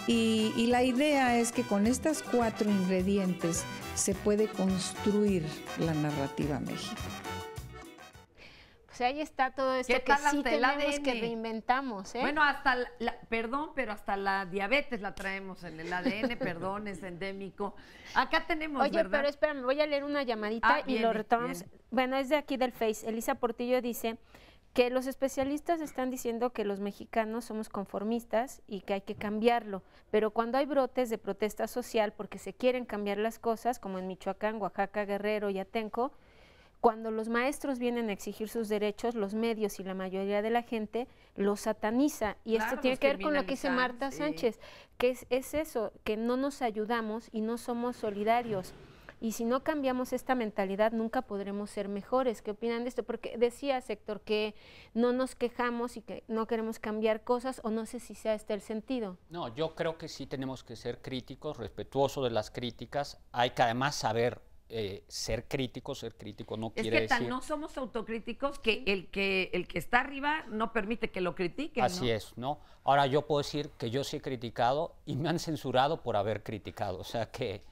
Y la idea es que con estas 4 ingredientes se puede construir la narrativa México. Pues ahí está todo esto que sí tenemos que reinventamos, ¿eh? Bueno, hasta perdón, pero hasta la diabetes la traemos en el ADN, perdón, es endémico. Acá tenemos, Oye, ¿verdad? pero espérame, voy a leer una llamadita y lo retomamos. Bien. Bueno, es de aquí del Face. Elisa Portillo dice que los especialistas están diciendo que los mexicanos somos conformistas y que hay que cambiarlo, pero cuando hay brotes de protesta social porque se quieren cambiar las cosas, como en Michoacán, Oaxaca, Guerrero y Atenco, cuando los maestros vienen a exigir sus derechos, los medios y la mayoría de la gente los sataniza. Y esto tiene que ver con lo que dice Marta Sánchez, que es eso, que no nos ayudamos y no somos solidarios. Y si no cambiamos esta mentalidad, nunca podremos ser mejores. ¿Qué opinan de esto? Porque decías, Héctor, que no nos quejamos y que no queremos cambiar cosas, o no sé si sea este el sentido. No, yo creo que sí tenemos que ser críticos, respetuosos de las críticas. Hay que además saber ser crítico no quiere decir... Es que tan no somos autocríticos que el que está arriba no permite que lo critiquen, Así es, ¿no? Ahora yo puedo decir que yo sí he criticado y me han censurado por haber criticado, o sea que...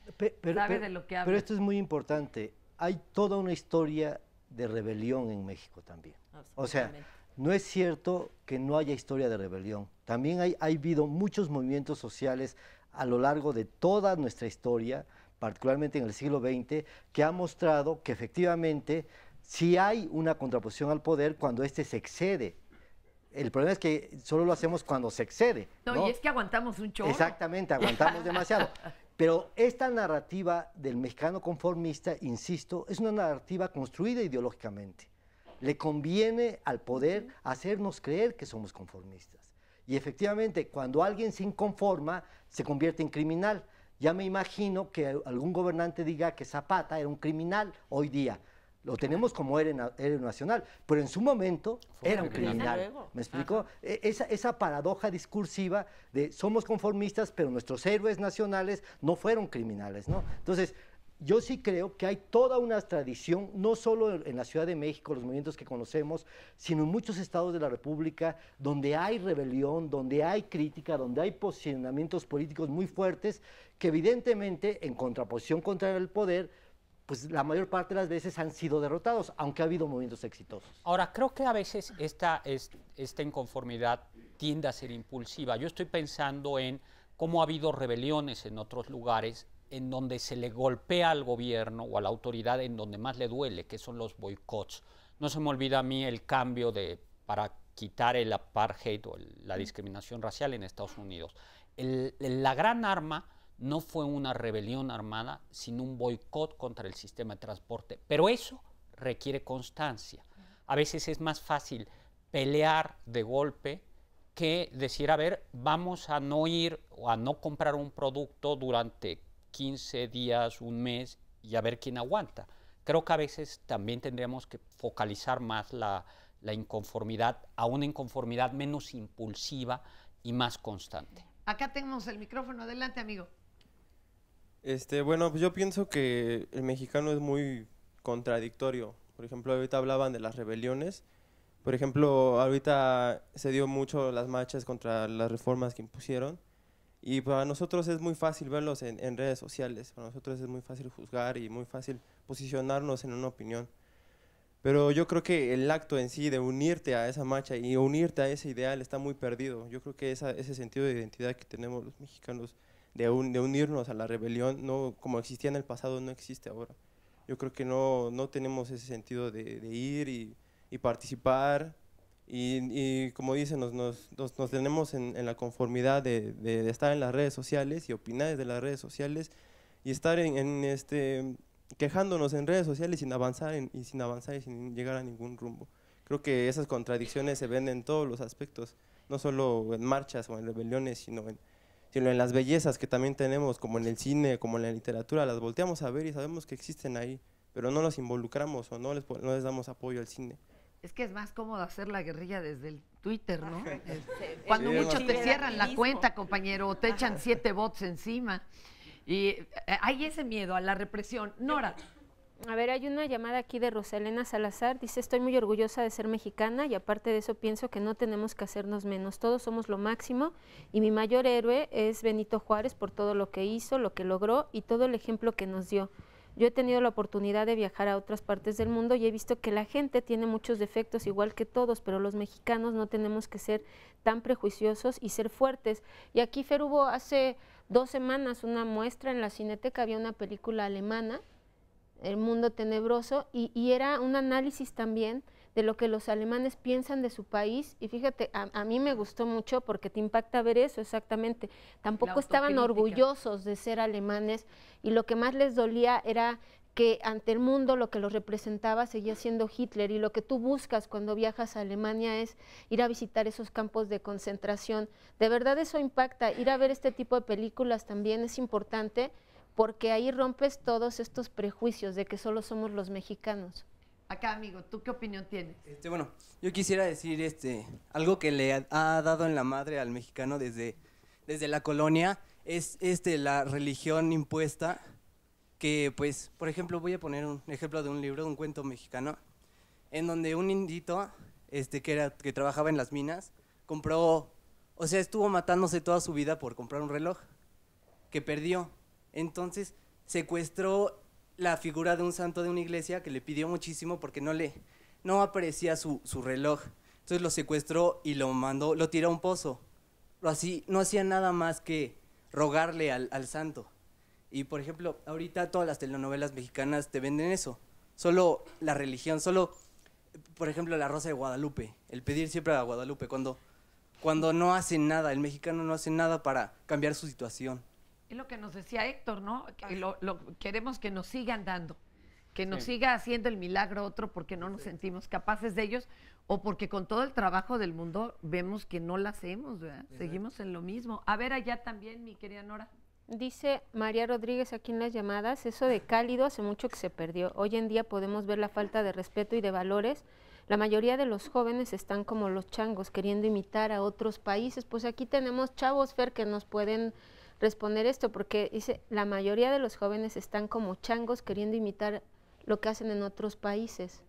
Sabe de lo que habla. Pero esto es muy importante. Hay toda una historia de rebelión en México también. O sea, no es cierto que no haya historia de rebelión. También ha habido muchos movimientos sociales a lo largo de toda nuestra historia, particularmente en el siglo XX, que ha mostrado que efectivamente sí hay una contraposición al poder cuando éste se excede. El problema es que solo lo hacemos cuando se excede. No, y es que aguantamos un chorro. Exactamente, aguantamos demasiado. Pero esta narrativa del mexicano conformista, insisto, es una narrativa construida ideológicamente. Le conviene al poder hacernos creer que somos conformistas. Y efectivamente, cuando alguien se inconforma, se convierte en criminal. Ya me imagino que algún gobernante diga que Zapata era un criminal hoy día. Lo tenemos como héroe nacional, pero en su momento era un criminal. ¿Me explico? Esa paradoja discursiva de somos conformistas, pero nuestros héroes nacionales no fueron criminales, ¿no? Entonces, yo sí creo que hay toda una tradición, no solo en la Ciudad de México, los movimientos que conocemos, sino en muchos estados de la República, donde hay rebelión, donde hay crítica, donde hay posicionamientos políticos muy fuertes, que evidentemente, en contraposición contra el poder, pues la mayor parte de las veces han sido derrotados, aunque ha habido movimientos exitosos. Ahora, creo que a veces esta inconformidad tiende a ser impulsiva. Yo estoy pensando en cómo ha habido rebeliones en otros lugares en donde se le golpea al gobierno o a la autoridad en donde más le duele, que son los boicots. No se me olvida a mí el cambio para quitar el apartheid o la discriminación racial en Estados Unidos. La gran arma no fue una rebelión armada, sino un boicot contra el sistema de transporte. Pero eso requiere constancia. A veces es más fácil pelear de golpe que decir, a ver, vamos a no ir o a no comprar un producto durante 15 días, un mes y a ver quién aguanta. Creo que a veces también tendríamos que focalizar más la inconformidad a una inconformidad menos impulsiva y más constante. Acá tenemos el micrófono, adelante amigo. Bueno, pues yo pienso que el mexicano es muy contradictorio. Por ejemplo, ahorita hablaban de las rebeliones. Por ejemplo, ahorita se dio mucho las marchas contra las reformas que impusieron. Y para nosotros es muy fácil verlos en redes sociales. Para nosotros es muy fácil juzgar y muy fácil posicionarnos en una opinión. Pero yo creo que el acto en sí de unirte a esa marcha y unirte a ese ideal está muy perdido. Yo creo que ese sentido de identidad que tenemos los mexicanos de unirnos a la rebelión, no, como existía en el pasado, no existe ahora. Yo creo que no tenemos ese sentido de ir y participar y como dicen, nos tenemos en la conformidad de estar en las redes sociales y opinar desde las redes sociales y estar quejándonos en redes sociales sin avanzar y sin llegar a ningún rumbo. Creo que esas contradicciones se ven en todos los aspectos, no solo en marchas o en rebeliones, sino en las bellezas que también tenemos, como en el cine, como en la literatura. Las volteamos a ver y sabemos que existen ahí, pero no los involucramos o no les damos apoyo al cine. Es que es más cómodo hacer la guerrilla desde el Twitter, ¿no? Cuando muchos te cierran la cuenta, compañero, o te echan 7 bots encima. Y hay ese miedo a la represión. Nora. A ver, hay una llamada aquí de Rosalena Salazar, dice, estoy muy orgullosa de ser mexicana y aparte de eso pienso que no tenemos que hacernos menos, todos somos lo máximo y mi mayor héroe es Benito Juárez por todo lo que hizo, lo que logró y todo el ejemplo que nos dio. Yo he tenido la oportunidad de viajar a otras partes del mundo y he visto que la gente tiene muchos defectos igual que todos, pero los mexicanos no tenemos que ser tan prejuiciosos y ser fuertes. Y aquí, Fer, hubo hace 2 semanas una muestra en la Cineteca, había una película alemana, El mundo tenebroso, y era un análisis también de lo que los alemanes piensan de su país, y fíjate, a mí me gustó mucho porque te impacta ver eso exactamente, tampoco estaban orgullosos de ser alemanes, y lo que más les dolía era que ante el mundo lo que los representaba seguía siendo Hitler, y lo que tú buscas cuando viajas a Alemania es ir a visitar esos campos de concentración, de verdad eso impacta, ir a ver este tipo de películas también es importante, porque ahí rompes todos estos prejuicios de que solo somos los mexicanos. Acá, amigo, ¿tú qué opinión tienes? Bueno, yo quisiera decir algo que le ha dado en la madre al mexicano desde la colonia, es la religión impuesta, que pues, por ejemplo, voy a poner un ejemplo de un libro, un cuento mexicano, en donde un indito que trabajaba en las minas, estuvo matándose toda su vida por comprar un reloj, que perdió. Entonces secuestró la figura de un santo de una iglesia que le pidió muchísimo porque no aparecía su reloj. Entonces lo secuestró y lo tiró a un pozo. No hacía nada más que rogarle al santo. Y por ejemplo, ahorita todas las telenovelas mexicanas te venden eso. Solo la religión, por ejemplo, La Rosa de Guadalupe, el pedir siempre a Guadalupe, cuando no hacen nada, el mexicano no hace nada para cambiar su situación. Es lo que nos decía Héctor, ¿no? Que queremos que nos sigan dando, que nos siga haciendo el milagro otro porque no nos sentimos capaces de ellos o porque con todo el trabajo del mundo vemos que no la hacemos, ¿verdad? Seguimos en lo mismo. A ver, allá también, mi querida Nora. Dice María Rodríguez aquí en las llamadas, eso de cálido hace mucho que se perdió. Hoy en día podemos ver la falta de respeto y de valores. La mayoría de los jóvenes están como los changos, queriendo imitar a otros países. Pues aquí tenemos chavos, Fer, que nos pueden responder esto, porque dice, la mayoría de los jóvenes están como changos queriendo imitar lo que hacen en otros países.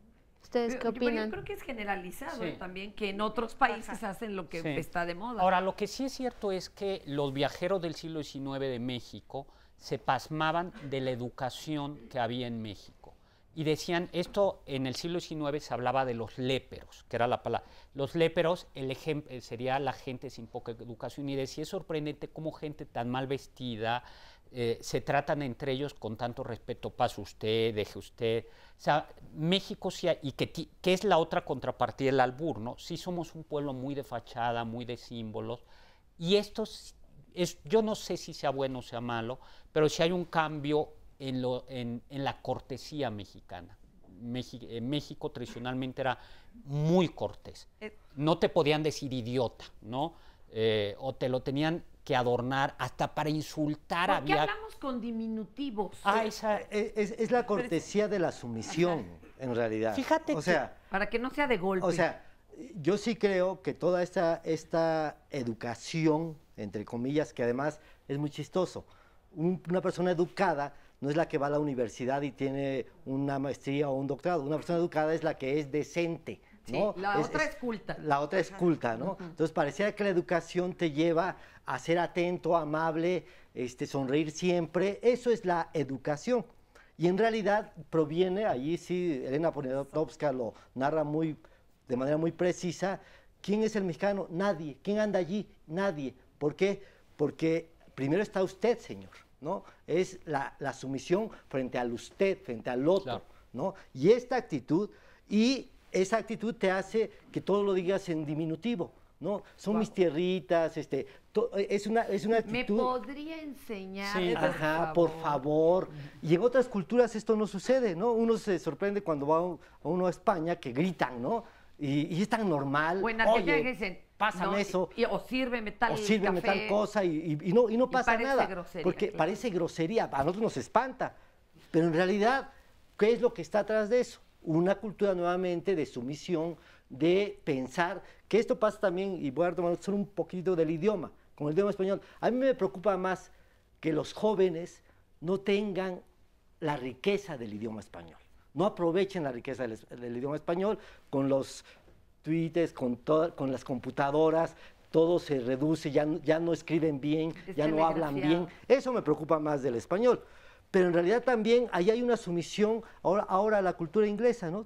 ¿Ustedes qué opinan? Yo creo que es generalizado también, que en otros países hacen lo que está de moda. Ahora, lo que sí es cierto es que los viajeros del siglo XIX de México se pasmaban de la educación que había en México. Y decían, esto en el siglo XIX se hablaba de los léperos, que era la palabra. Los léperos, el ejemplo sería la gente sin poca educación. Y decía, es sorprendente cómo gente tan mal vestida se tratan entre ellos con tanto respeto. Pase usted, deje usted. O sea, México sí, y que es la otra contrapartida del albur, ¿no? Sí somos un pueblo muy de fachada, muy de símbolos. Y esto yo no sé si sea bueno o sea malo, pero sí hay un cambio en la cortesía mexicana. México tradicionalmente era muy cortés. No te podían decir idiota, ¿no? O te lo tenían que adornar hasta para insultar. ¿Por qué hablamos con diminutivos? Es la cortesía de la sumisión, en realidad. Fíjate o sea, para que no sea de golpe. O sea, yo sí creo que toda esta educación, entre comillas, que además es muy chistoso, una persona educada no es la que va a la universidad y tiene una maestría o un doctorado. Una persona educada es la que es decente, ¿no? Sí, la otra es culta. La otra es culta, ¿no? Entonces pareciera que la educación te lleva a ser atento, amable, sonreír siempre. Eso es la educación. Y en realidad proviene, allí sí, Elena Poniatowska lo narra de manera muy precisa. ¿Quién es el mexicano? Nadie. ¿Quién anda allí? Nadie. ¿Por qué? Porque primero está usted, señor, ¿no? Es la sumisión frente al usted, frente al otro, claro, ¿no? Y esa actitud te hace que todo lo digas en diminutivo, ¿no? Son mis tierritas, es una actitud. ¿Me podría enseñar? Sí, por favor. Y en otras culturas esto no sucede, ¿no? Uno se sorprende cuando va uno a España que gritan, ¿no? Y es tan normal. O en Argentina que dicen, pásame eso. O sírveme tal tal cosa y no pasa nada. Grosería, porque parece grosería, a nosotros nos espanta. Pero en realidad, ¿qué es lo que está atrás de eso? Una cultura nuevamente de sumisión, de pensar que esto pasa también, y voy a tomar solo un poquito del idioma, con el idioma español. A mí me preocupa más que los jóvenes no tengan la riqueza del idioma español. No aprovechen la riqueza del idioma español con los tweets, con las computadoras, todo se reduce, ya no escriben bien, ya no hablan bien. Eso me preocupa más del español. Pero en realidad también ahí hay una sumisión ahora a la cultura inglesa, ¿no?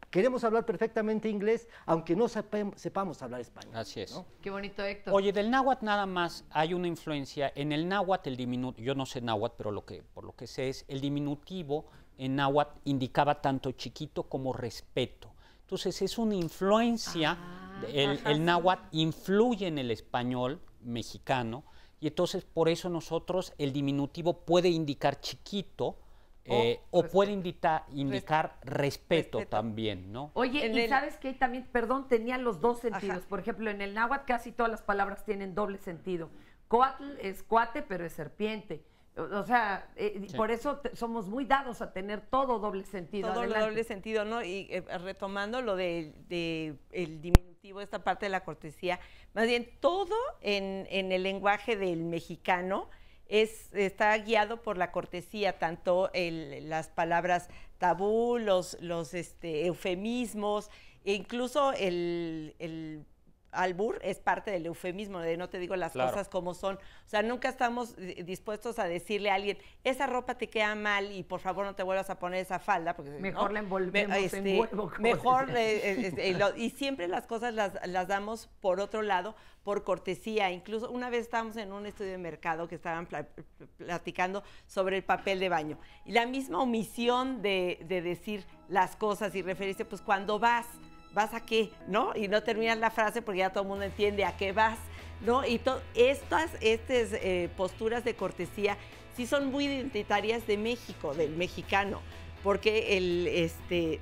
Queremos hablar perfectamente inglés, aunque no sepamos hablar español. Así es. ¿no? Qué bonito, Héctor. Oye, del náhuatl nada más hay una influencia. En el náhuatl, yo no sé náhuatl, pero por lo que sé es el diminutivo en náhuatl indicaba tanto chiquito como respeto. Entonces es una influencia, el náhuatl influye en el español mexicano y entonces por eso nosotros el diminutivo puede indicar chiquito o puede indicar respeto también, ¿no? Oye, y sabes que también, perdón, tenía los dos sentidos. Por ejemplo, en el náhuatl casi todas las palabras tienen doble sentido. Coatl es cuate, pero es serpiente. O sea, sí, por eso somos muy dados a tener todo doble sentido. Todo doble sentido, ¿no? Y retomando lo el diminutivo, esta parte de la cortesía, más bien todo en el lenguaje del mexicano está guiado por la cortesía, tanto las palabras tabú, los eufemismos, e incluso el albur es parte del eufemismo, de no te digo las cosas como son. O sea, nunca estamos dispuestos a decirle a alguien, esa ropa te queda mal y por favor no te vuelvas a poner esa falda. Porque, mejor la envolvemos en huevo. Mejor, y siempre las cosas las damos por otro lado, por cortesía. Incluso una vez estábamos en un estudio de mercado que estaban platicando sobre el papel de baño. Y la misma omisión de decir las cosas y referirse, pues cuando ¿vas a qué? ¿No? Y no terminas la frase porque ya todo el mundo entiende a qué vas, ¿no? Y estas posturas de cortesía sí son muy identitarias de México, del mexicano, porque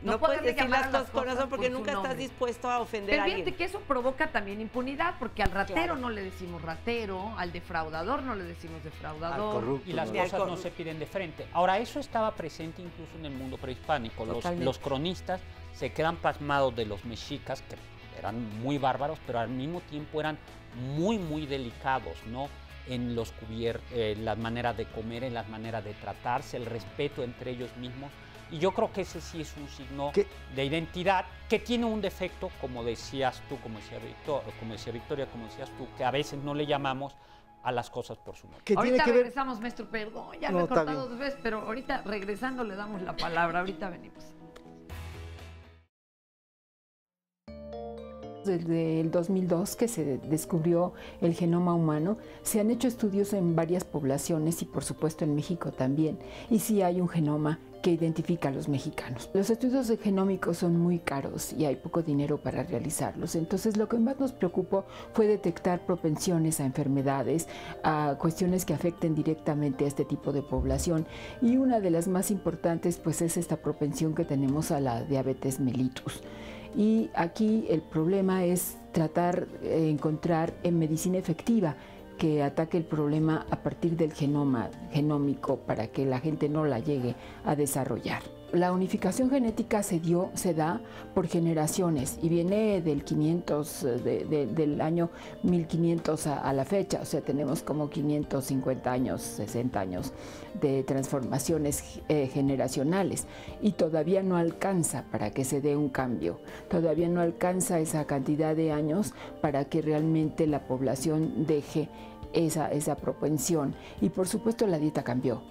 no puedes decir las cosas con razón porque nunca estás dispuesto a ofender a alguien. Pero fíjate que eso provoca también impunidad, porque al ratero no le decimos ratero, al defraudador no le decimos defraudador. Al corrupto, y las cosas no se piden de frente. Ahora, eso estaba presente incluso en el mundo prehispánico. Los cronistas se quedan pasmados de los mexicas, que eran muy bárbaros, pero al mismo tiempo eran muy, muy delicados, ¿no? En las maneras de comer, en las maneras de tratarse, el respeto entre ellos mismos. Y yo creo que ese sí es un signo de identidad que tiene un defecto, como decías tú, como decía Victoria, como decías tú, que a veces no le llamamos a las cosas por su nombre. Ahorita regresamos, maestro, perdón, ya me he cortado 2 veces, pero ahorita regresando le damos la palabra, ahorita venimos. desde el 2002 que se descubrió el genoma humano. Se han hecho estudios en varias poblaciones y por supuesto en México también. Y sí hay un genoma que identifica a los mexicanos. Los estudios genómicos son muy caros y hay poco dinero para realizarlos. Entonces lo que más nos preocupó fue detectar propensiones a enfermedades, a cuestiones que afecten directamente a este tipo de población. Y una de las más importantes pues es esta propensión que tenemos a la diabetes mellitus. Y aquí el problema es tratar de encontrar en medicina efectiva que ataque el problema a partir del genómico para que la gente no la llegue a desarrollar. La unificación genética se da por generaciones y viene del 500, del año 1500 a la fecha, o sea, tenemos como 550 años, 60 años de transformaciones generacionales y todavía no alcanza para que se dé un cambio, todavía no alcanza esa cantidad de años para que realmente la población deje esa propensión. Y por supuesto la dieta cambió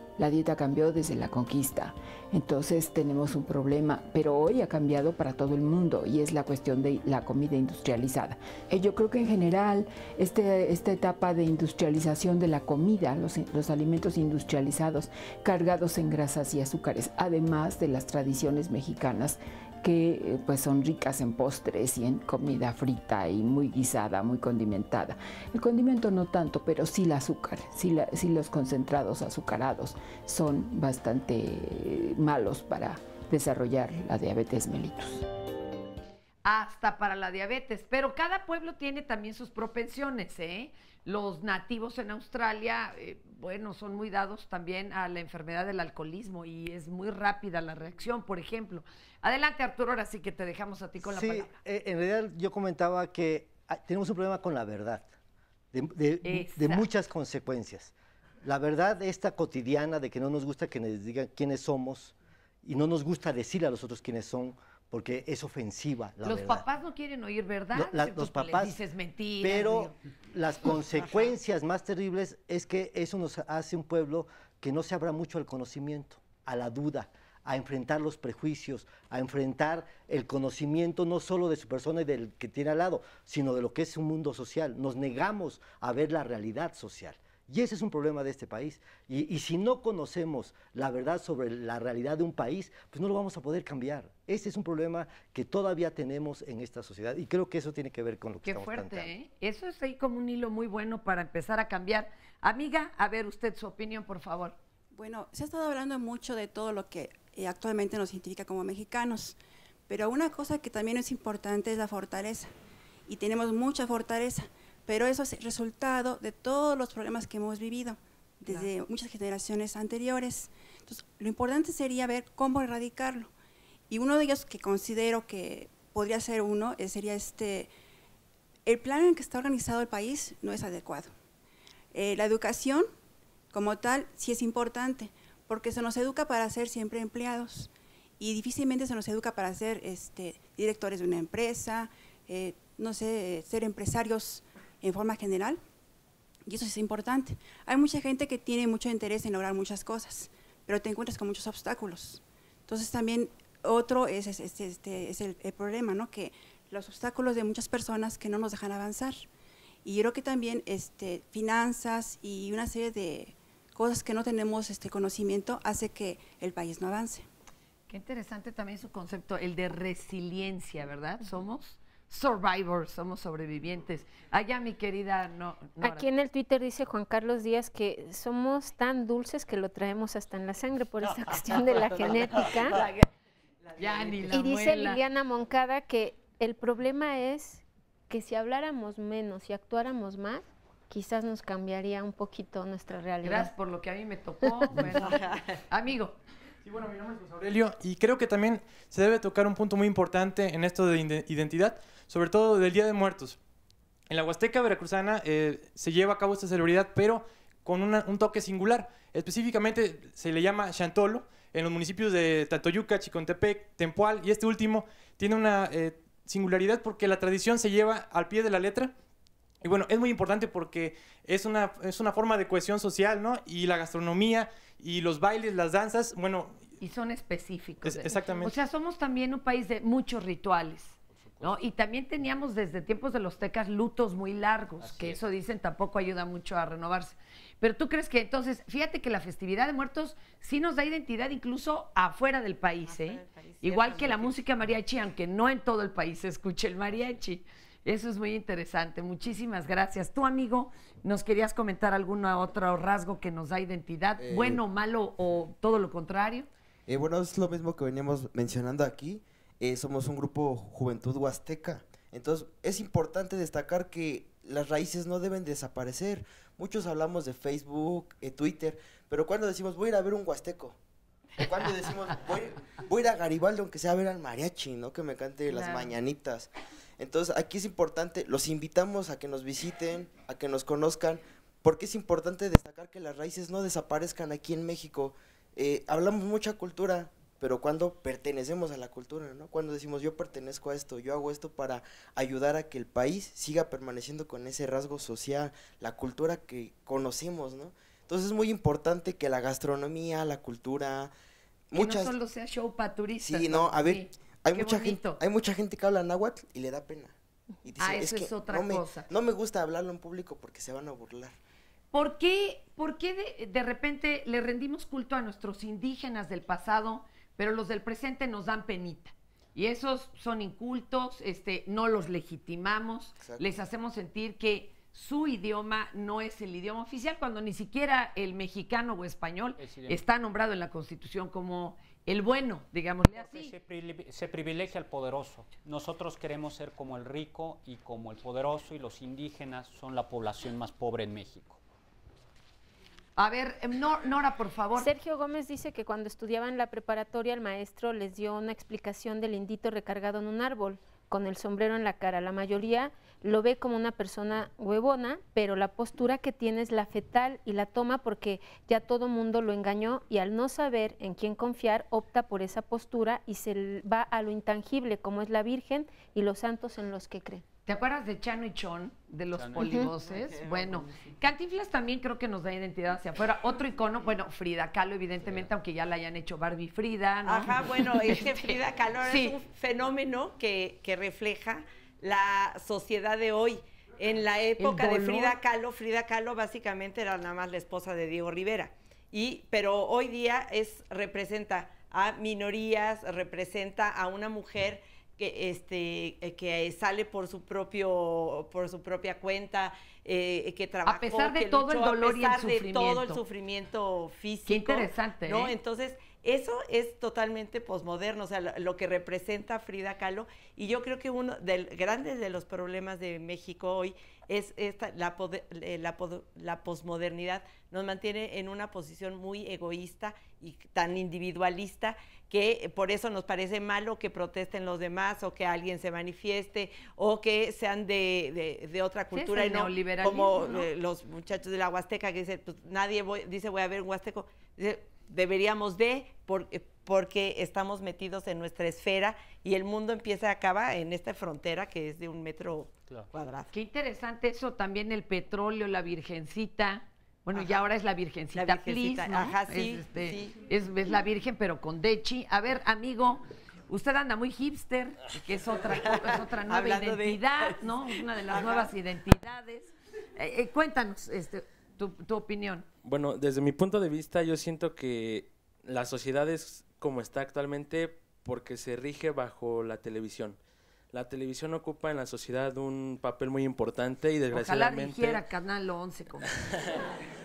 desde la conquista, entonces tenemos un problema, pero hoy ha cambiado para todo el mundo y es la cuestión de la comida industrializada. Yo creo que en general esta etapa de industrialización de la comida, los alimentos industrializados cargados en grasas y azúcares, además de las tradiciones mexicanas que pues son ricas en postres y en comida frita y muy guisada, muy condimentada. El condimento no tanto, pero sí el azúcar, sí los concentrados azucarados son bastante malos para desarrollar la diabetes mellitus. Hasta para la diabetes, pero cada pueblo tiene también sus propensiones, ¿eh? Los nativos en Australia, bueno, son muy dados también a la enfermedad del alcoholismo y es muy rápida la reacción, por ejemplo. Adelante, Arturo, ahora sí que te dejamos a ti con la palabra. En realidad yo comentaba que tenemos un problema con la verdad, de muchas consecuencias. La verdad esta cotidiana de que no nos gusta que nos digan quiénes somos y no nos gusta decirle a los otros quiénes son, porque es ofensiva la los verdad. Papás no quieren oír verdad, los papás, les dices mentiras. Pero las consecuencias más terribles es que eso nos hace un pueblo que no se abra mucho al conocimiento, a la duda, a enfrentar los prejuicios, a enfrentar el conocimiento no solo de su persona y del que tiene al lado, sino de lo que es un mundo social. Nos negamos a ver la realidad social. Y ese es un problema de este país. Y si no conocemos la verdad sobre la realidad de un país, pues no lo vamos a poder cambiar. Ese es un problema que todavía tenemos en esta sociedad. Y creo que eso tiene que ver con lo que estamos planteando. Qué fuerte, ¿eh? Eso es ahí como un hilo muy bueno para empezar a cambiar. Amiga, a ver usted su opinión, por favor. Bueno, se ha estado hablando mucho de todo lo que actualmente nos identifica como mexicanos. Pero una cosa que también es importante es la fortaleza. Y tenemos mucha fortaleza. Pero eso es resultado de todos los problemas que hemos vivido desde muchas generaciones anteriores. Entonces, lo importante sería ver cómo erradicarlo. Y uno de ellos que considero que podría ser sería el plan en que está organizado el país no es adecuado. La educación, como tal, sí es importante, porque se nos educa para ser siempre empleados y difícilmente se nos educa para ser directores de una empresa, no sé, ser empresarios en forma general, y eso es importante. Hay mucha gente que tiene mucho interés en lograr muchas cosas, pero te encuentras con muchos obstáculos. Entonces también otro es el problema, ¿no? Que los obstáculos de muchas personas que no nos dejan avanzar. Y yo creo que también finanzas y una serie de cosas que no tenemos conocimiento hace que el país no avance. Qué interesante también su concepto, el de resiliencia, ¿verdad? Somos survivors, somos sobrevivientes. Allá, mi querida Nora. Aquí en el Twitter dice Juan Carlos Díaz que somos tan dulces que lo traemos hasta en la sangre por esa cuestión de la genética. Y dice Liliana Moncada que el problema es que si habláramos menos y actuáramos más, quizás nos cambiaría un poquito nuestra realidad. Gracias por lo que a mí me tocó. Bueno, amigo. Sí, bueno, mi nombre es José Aurelio y creo que también se debe tocar un punto muy importante en esto de identidad, sobre todo del Día de Muertos. En la Huasteca Veracruzana se lleva a cabo esta celebridad, pero con un toque singular. Específicamente se le llama Xantolo en los municipios de Tatoyuca, Chicontepec, Tempoal, y este último tiene una singularidad porque la tradición se lleva al pie de la letra. Y bueno, es muy importante porque es una forma de cohesión social, ¿no? Y la gastronomía y los bailes, las danzas, bueno... Y son específicos. Exactamente. O sea, somos también un país de muchos rituales. ¿no? Y también teníamos desde tiempos de los tecas lutos muy largos, que eso dicen tampoco ayuda mucho a renovarse. Pero tú crees que entonces, fíjate que la festividad de muertos sí nos da identidad incluso afuera del país, igual que la música mariachi, aunque no en todo el país se escuche el mariachi. Eso es muy interesante. Muchísimas gracias. Tú, amigo, ¿nos querías comentar algún otro rasgo que nos da identidad? ¿Bueno, malo o todo lo contrario? Bueno, es lo mismo que veníamos mencionando aquí. Somos un grupo Juventud Huasteca. Entonces, es importante destacar que las raíces no deben desaparecer. Muchos hablamos de Facebook, Twitter, pero cuando decimos voy a ir a ver un huasteco, o cuando decimos voy a ir a Garibaldi, aunque sea a ver al mariachi, ¿no? Que me cante las mañanitas. Entonces, aquí es importante, los invitamos a que nos visiten, a que nos conozcan, porque es importante destacar que las raíces no desaparezcan aquí en México. Hablamos mucha cultura, pero cuando pertenecemos a la cultura, ¿no? Cuando decimos yo pertenezco a esto, yo hago esto para ayudar a que el país siga permaneciendo con ese rasgo social, la cultura que conocemos, ¿no? Entonces es muy importante que la gastronomía, la cultura, que no solo sea show para turistas. Sí, no, a ver, sí. hay mucha gente que habla náhuatl y le da pena. Y dice, eso es otra cosa. No me gusta hablarlo en público porque se van a burlar. ¿Por qué de repente le rendimos culto a nuestros indígenas del pasado, pero los del presente nos dan penita? Y esos son incultos, no los legitimamos, les hacemos sentir que su idioma no es el idioma oficial, cuando ni siquiera el mexicano o español está nombrado en la Constitución como el bueno, digámosle así. Se privilegia al poderoso. Nosotros queremos ser como el rico y como el poderoso, y los indígenas son la población más pobre en México. A ver, Nora, por favor. Sergio Gómez dice que cuando estudiaban la preparatoria el maestro les dio una explicación del indito recargado en un árbol, con el sombrero en la cara. La mayoría lo ve como una persona huevona, pero la postura que tiene es la fetal y la toma porque ya todo mundo lo engañó, y al no saber en quién confiar opta por esa postura y se va a lo intangible, como es la Virgen y los santos en los que cree. ¿Te acuerdas de Chano y Chon, de los polivoces? Bueno, Cantinflas también creo que nos da identidad hacia afuera. Otro icono, bueno, Frida Kahlo, evidentemente, aunque ya la hayan hecho Barbie Frida, ¿no? Ajá, bueno, es que Frida Kahlo es un fenómeno que refleja la sociedad de hoy. En la época de Frida Kahlo básicamente era nada más la esposa de Diego Rivera. Pero hoy día representa a minorías, representa a una mujer que sale por su propia cuenta, que trabajó, a pesar de todo el dolor y el sufrimiento, de todo el sufrimiento físico. Qué interesante, ¿no? Entonces, eso es totalmente posmoderno, o sea, lo que representa Frida Kahlo. Y yo creo que uno grandes de los problemas de México hoy es la posmodernidad. Nos mantiene en una posición muy egoísta y tan individualista, que por eso nos parece malo que protesten los demás, o que alguien se manifieste, o que sean de otra cultura, y no como los muchachos de la Huasteca que dicen, pues nadie dice voy a ver un huasteco. Deberíamos porque estamos metidos en nuestra esfera y el mundo empieza y acaba en esta frontera que es de 1 metro cuadrado. Qué interesante eso, también el petróleo, la Virgencita. Bueno, ya ahora es la Virgencita, ¿no? Ajá, sí, es la Virgen, pero con Dechi. A ver, amigo, usted anda muy hipster, que es otra nueva identidad, ¿no? Una de las nuevas identidades. Cuéntanos tu opinión. Bueno, desde mi punto de vista, yo siento que la sociedad es como está actualmente porque se rige bajo la televisión. La televisión ocupa en la sociedad un papel muy importante y desgraciadamente... Ojalá rigiera Canal 11.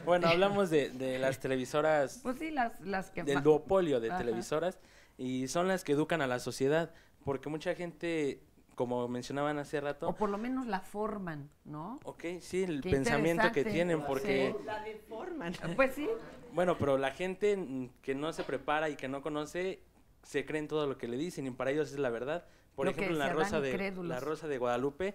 Bueno, hablamos de las televisoras... Pues sí, las que... Del duopolio de televisoras, y son las que educan a la sociedad, porque mucha gente, como mencionaban hace rato... O por lo menos la forman, ¿no? Ok, sí, el pensamiento que tienen, porque... La deforman. Pues sí. Bueno, pero la gente que no se prepara y que no conoce, se cree en todo lo que le dicen, y para ellos es la verdad. Por ejemplo, en la Rosa de Guadalupe,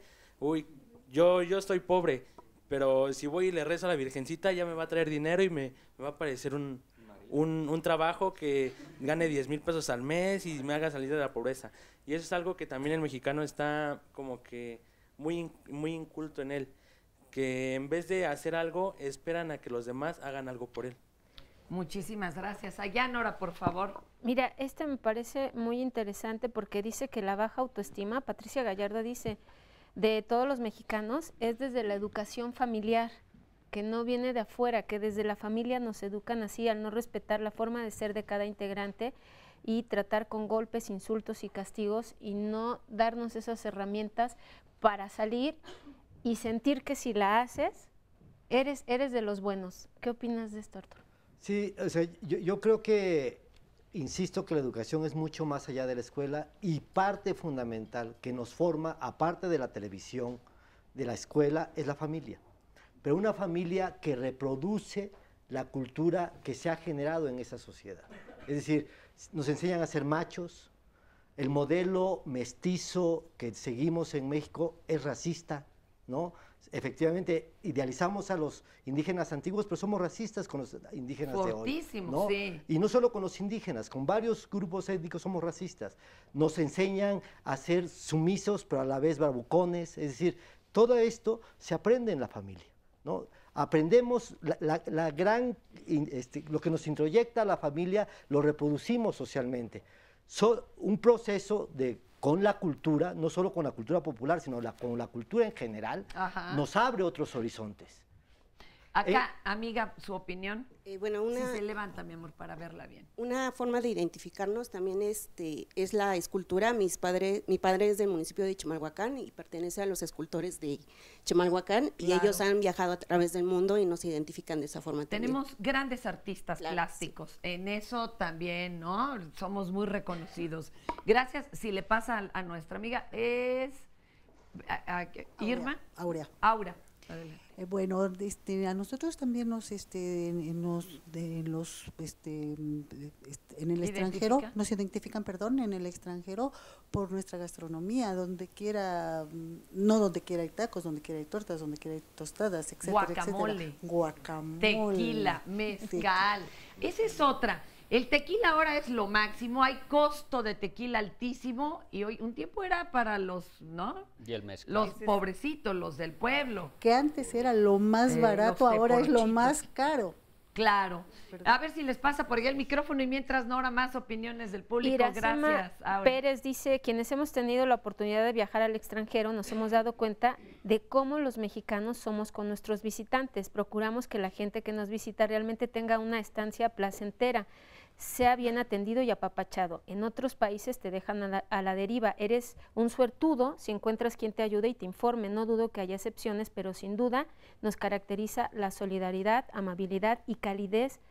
yo estoy pobre, pero si voy y le rezo a la Virgencita, ya me va a traer dinero y me va a aparecer un trabajo que gane 10,000 pesos al mes y me haga salir de la pobreza. Y eso es algo que también el mexicano está como que muy inculto en él, que en vez de hacer algo, esperan a que los demás hagan algo por él. Muchísimas gracias. Allá, Nora, por favor. Mira, me parece muy interesante porque dice que la baja autoestima, Patricia Gallardo dice, de todos los mexicanos es desde la educación familiar, que no viene de afuera, que desde la familia nos educan así, al no respetar la forma de ser de cada integrante y tratar con golpes, insultos y castigos y no darnos esas herramientas para salir y sentir que si la haces, eres de los buenos. ¿Qué opinas de esto, Arturo? Sí, o sea, yo creo que, insisto que la educación es mucho más allá de la escuela y parte fundamental que nos forma, aparte de la televisión, de la escuela, es la familia. Pero una familia que reproduce la cultura que se ha generado en esa sociedad. Es decir, nos enseñan a ser machos, el modelo mestizo que seguimos en México es racista, ¿no? Efectivamente, idealizamos a los indígenas antiguos, pero somos racistas con los indígenas de hoy. Fortísimos, ¿no? sí. Y no solo con los indígenas, con varios grupos étnicos somos racistas. Nos enseñan a ser sumisos, pero a la vez bravucones. Es decir, todo esto se aprende en la familia, ¿no? Aprendemos lo que nos introyecta la familia, lo reproducimos socialmente. Un proceso con la cultura, no solo con la cultura popular, sino con la cultura en general, nos abre otros horizontes. Acá, amiga, su opinión. Bueno, si se levanta, mi amor, para verla bien. Una forma de identificarnos también es la escultura. Mi padre es del municipio de Chimalhuacán y pertenece a los escultores de Chimalhuacán, y ellos han viajado a través del mundo y nos identifican de esa forma también. Tenemos grandes artistas plásticos, sí. En eso también, ¿no? Somos muy reconocidos. Gracias. Si le pasa a nuestra amiga, es Irma. Aura. Bueno, a nosotros también en el extranjero, nos identifican, en el extranjero por nuestra gastronomía, donde quiera hay tacos, donde quiera hay tortas, donde quiera hay tostadas, etcétera, guacamole, guacamole, tequila, mezcal. Esa es otra. El tequila ahora es lo máximo, hay costo de tequila altísimo y hoy un tiempo era para los, ¿no? Y el mezcal. Los pobrecitos, los del pueblo. Que antes era lo más barato, ahora es lo más caro. Claro. A ver si les pasa por ahí el micrófono y mientras Nora, más opiniones del público. Gracias. Pérez dice, quienes hemos tenido la oportunidad de viajar al extranjero nos hemos dado cuenta de cómo los mexicanos somos con nuestros visitantes. Procuramos que la gente que nos visita realmente tenga una estancia placentera, sea bien atendido y apapachado. En otros países te dejan a la deriva. Eres un suertudo si encuentras quien te ayude y te informe. No dudo que haya excepciones, pero sin duda nos caracteriza la solidaridad, amabilidad y calidez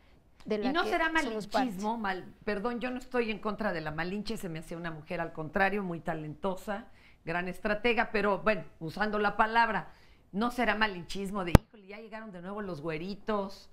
de la que no será malinchismo, perdón, yo no estoy en contra de la Malinche, se me hacía una mujer al contrario, muy talentosa, gran estratega, pero bueno, usando la palabra, no será malinchismo de, híjole, ya llegaron de nuevo los güeritos,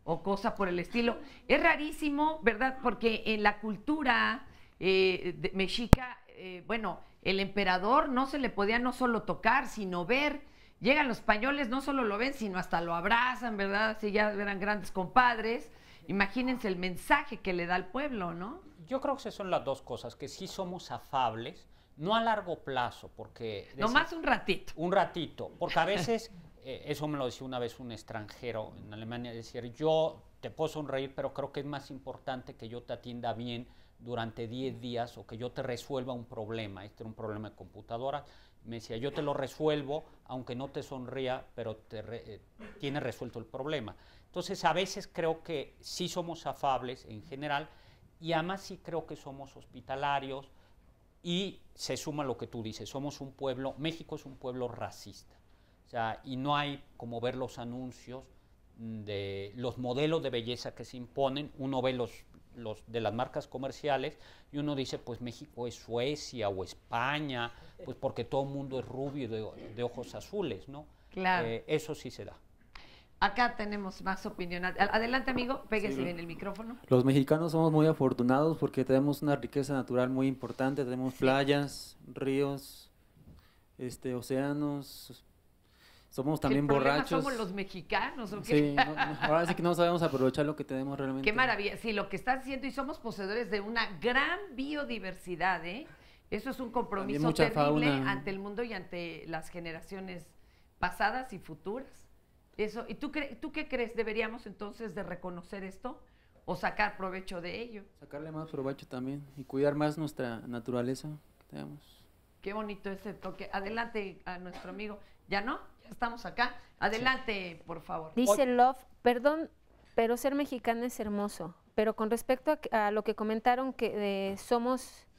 o cosa por el estilo. Es rarísimo, ¿verdad? Porque en la cultura mexica, bueno, el emperador no se le podía no solo tocar, sino ver. Llegan los españoles, no solo lo ven, sino hasta lo abrazan, ¿verdad? Así ya eran grandes compadres. Imagínense el mensaje que le da al pueblo, ¿no? Yo creo que son las dos cosas, que sí somos afables, no a largo plazo, porque... Nomás un ratito. Un ratito, porque a veces... eso me lo decía una vez un extranjero en Alemania, decir, yo te puedo sonreír, pero creo que es más importante que yo te atienda bien durante 10 días o que yo te resuelva un problema. Este era un problema de computadora. Me decía, yo te lo resuelvo, aunque no te sonría, pero tienes resuelto el problema. Entonces, a veces creo que sí somos afables en general y además sí creo que somos hospitalarios y se suma lo que tú dices, somos un pueblo, México es un pueblo racista. O sea, y no hay como ver los anuncios de los modelos de belleza que se imponen. Uno ve los de las marcas comerciales y uno dice, pues México es Suecia o España, pues porque todo el mundo es rubio de ojos azules, ¿no? Claro. Eso sí se da. Acá tenemos más opinión. Adelante, amigo, pégese bien el micrófono. Los mexicanos somos muy afortunados porque tenemos una riqueza natural muy importante. Tenemos playas, ríos, océanos. Somos también borrachos. ¿Somos los mexicanos o qué? Sí, ahora sí que no sabemos aprovechar lo que tenemos realmente. Qué maravilla. Sí, lo que estás diciendo, y somos poseedores de una gran biodiversidad, ¿eh? Eso es un compromiso terrible ante el mundo y ante las generaciones pasadas y futuras. Eso. ¿Y tú qué crees? ¿Deberíamos entonces de reconocer esto o sacar provecho de ello. Sacarle más provecho también y cuidar más nuestra naturaleza que tenemos. Qué bonito ese toque. Adelante a nuestro amigo. ¿Ya no? Ya estamos acá. Adelante, por favor. Dice Love, perdón, pero ser mexicana es hermoso. Pero con respecto a lo que comentaron que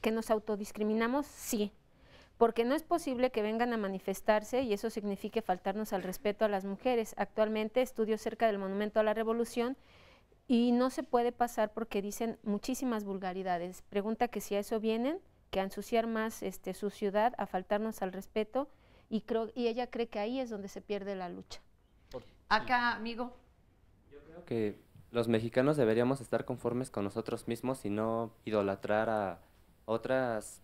que nos autodiscriminamos, sí. Porque no es posible que vengan a manifestarse y eso signifique faltarnos al respeto a las mujeres. Actualmente estudio cerca del Monumento a la Revolución y no se puede pasar porque dicen muchísimas vulgaridades. Pregunta que si a eso vienen, que a ensuciar más su ciudad, a faltarnos al respeto, y ella cree que ahí es donde se pierde la lucha. Acá, amigo. Yo creo que los mexicanos deberíamos estar conformes con nosotros mismos y no idolatrar a otras,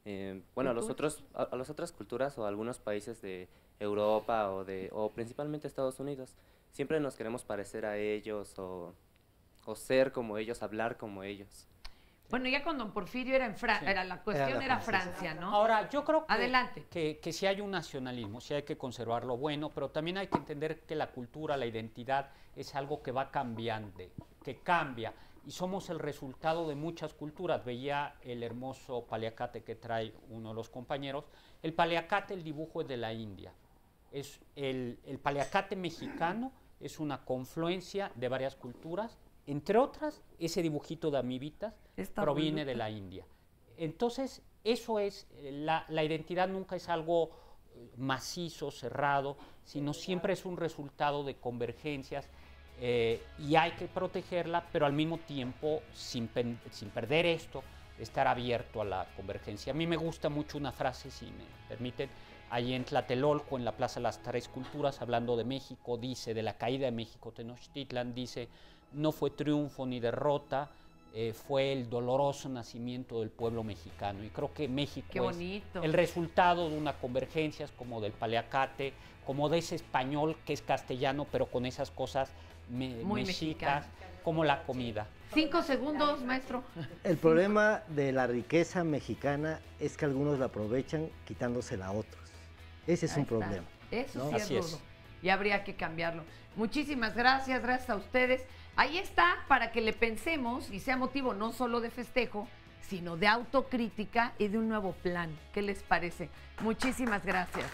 a las otras culturas o a algunos países de Europa o principalmente Estados Unidos. Siempre nos queremos parecer a ellos o ser como ellos, hablar como ellos. Bueno, ya con don Porfirio la cuestión era Francia, ¿no? Ahora, yo creo que, adelante, que sí hay un nacionalismo, sí hay que conservar lo bueno, pero también hay que entender que la cultura, la identidad es algo que va cambiando, que cambia, y somos el resultado de muchas culturas. Veía el hermoso paliacate que trae uno de los compañeros. El paliacate, el dibujo es de la India. Es el paliacate mexicano es una confluencia de varias culturas. Entre otras, ese dibujito de amibitas proviene de la India. Entonces, eso es, la identidad nunca es algo macizo, cerrado, sino siempre es un resultado de convergencias y hay que protegerla, pero al mismo tiempo, sin perder esto, estar abierto a la convergencia. A mí me gusta mucho una frase, si me permiten, ahí en Tlatelolco, en la Plaza de las Tres Culturas, hablando de México, dice, de la caída de México, Tenochtitlan, dice: no fue triunfo ni derrota, fue el doloroso nacimiento del pueblo mexicano. Y creo que México es el resultado de una convergencia, como del paliacate, como de ese español que es castellano, pero con esas cosas mexicas, como la comida. 5 segundos, maestro. El problema de la riqueza mexicana es que algunos la aprovechan quitándosela a otros. Ese es un problema. Eso sí es duro. Y habría que cambiarlo. Muchísimas gracias, gracias a ustedes. Ahí está, para que le pensemos y sea motivo no solo de festejo, sino de autocrítica y de un nuevo plan. ¿Qué les parece? Muchísimas gracias.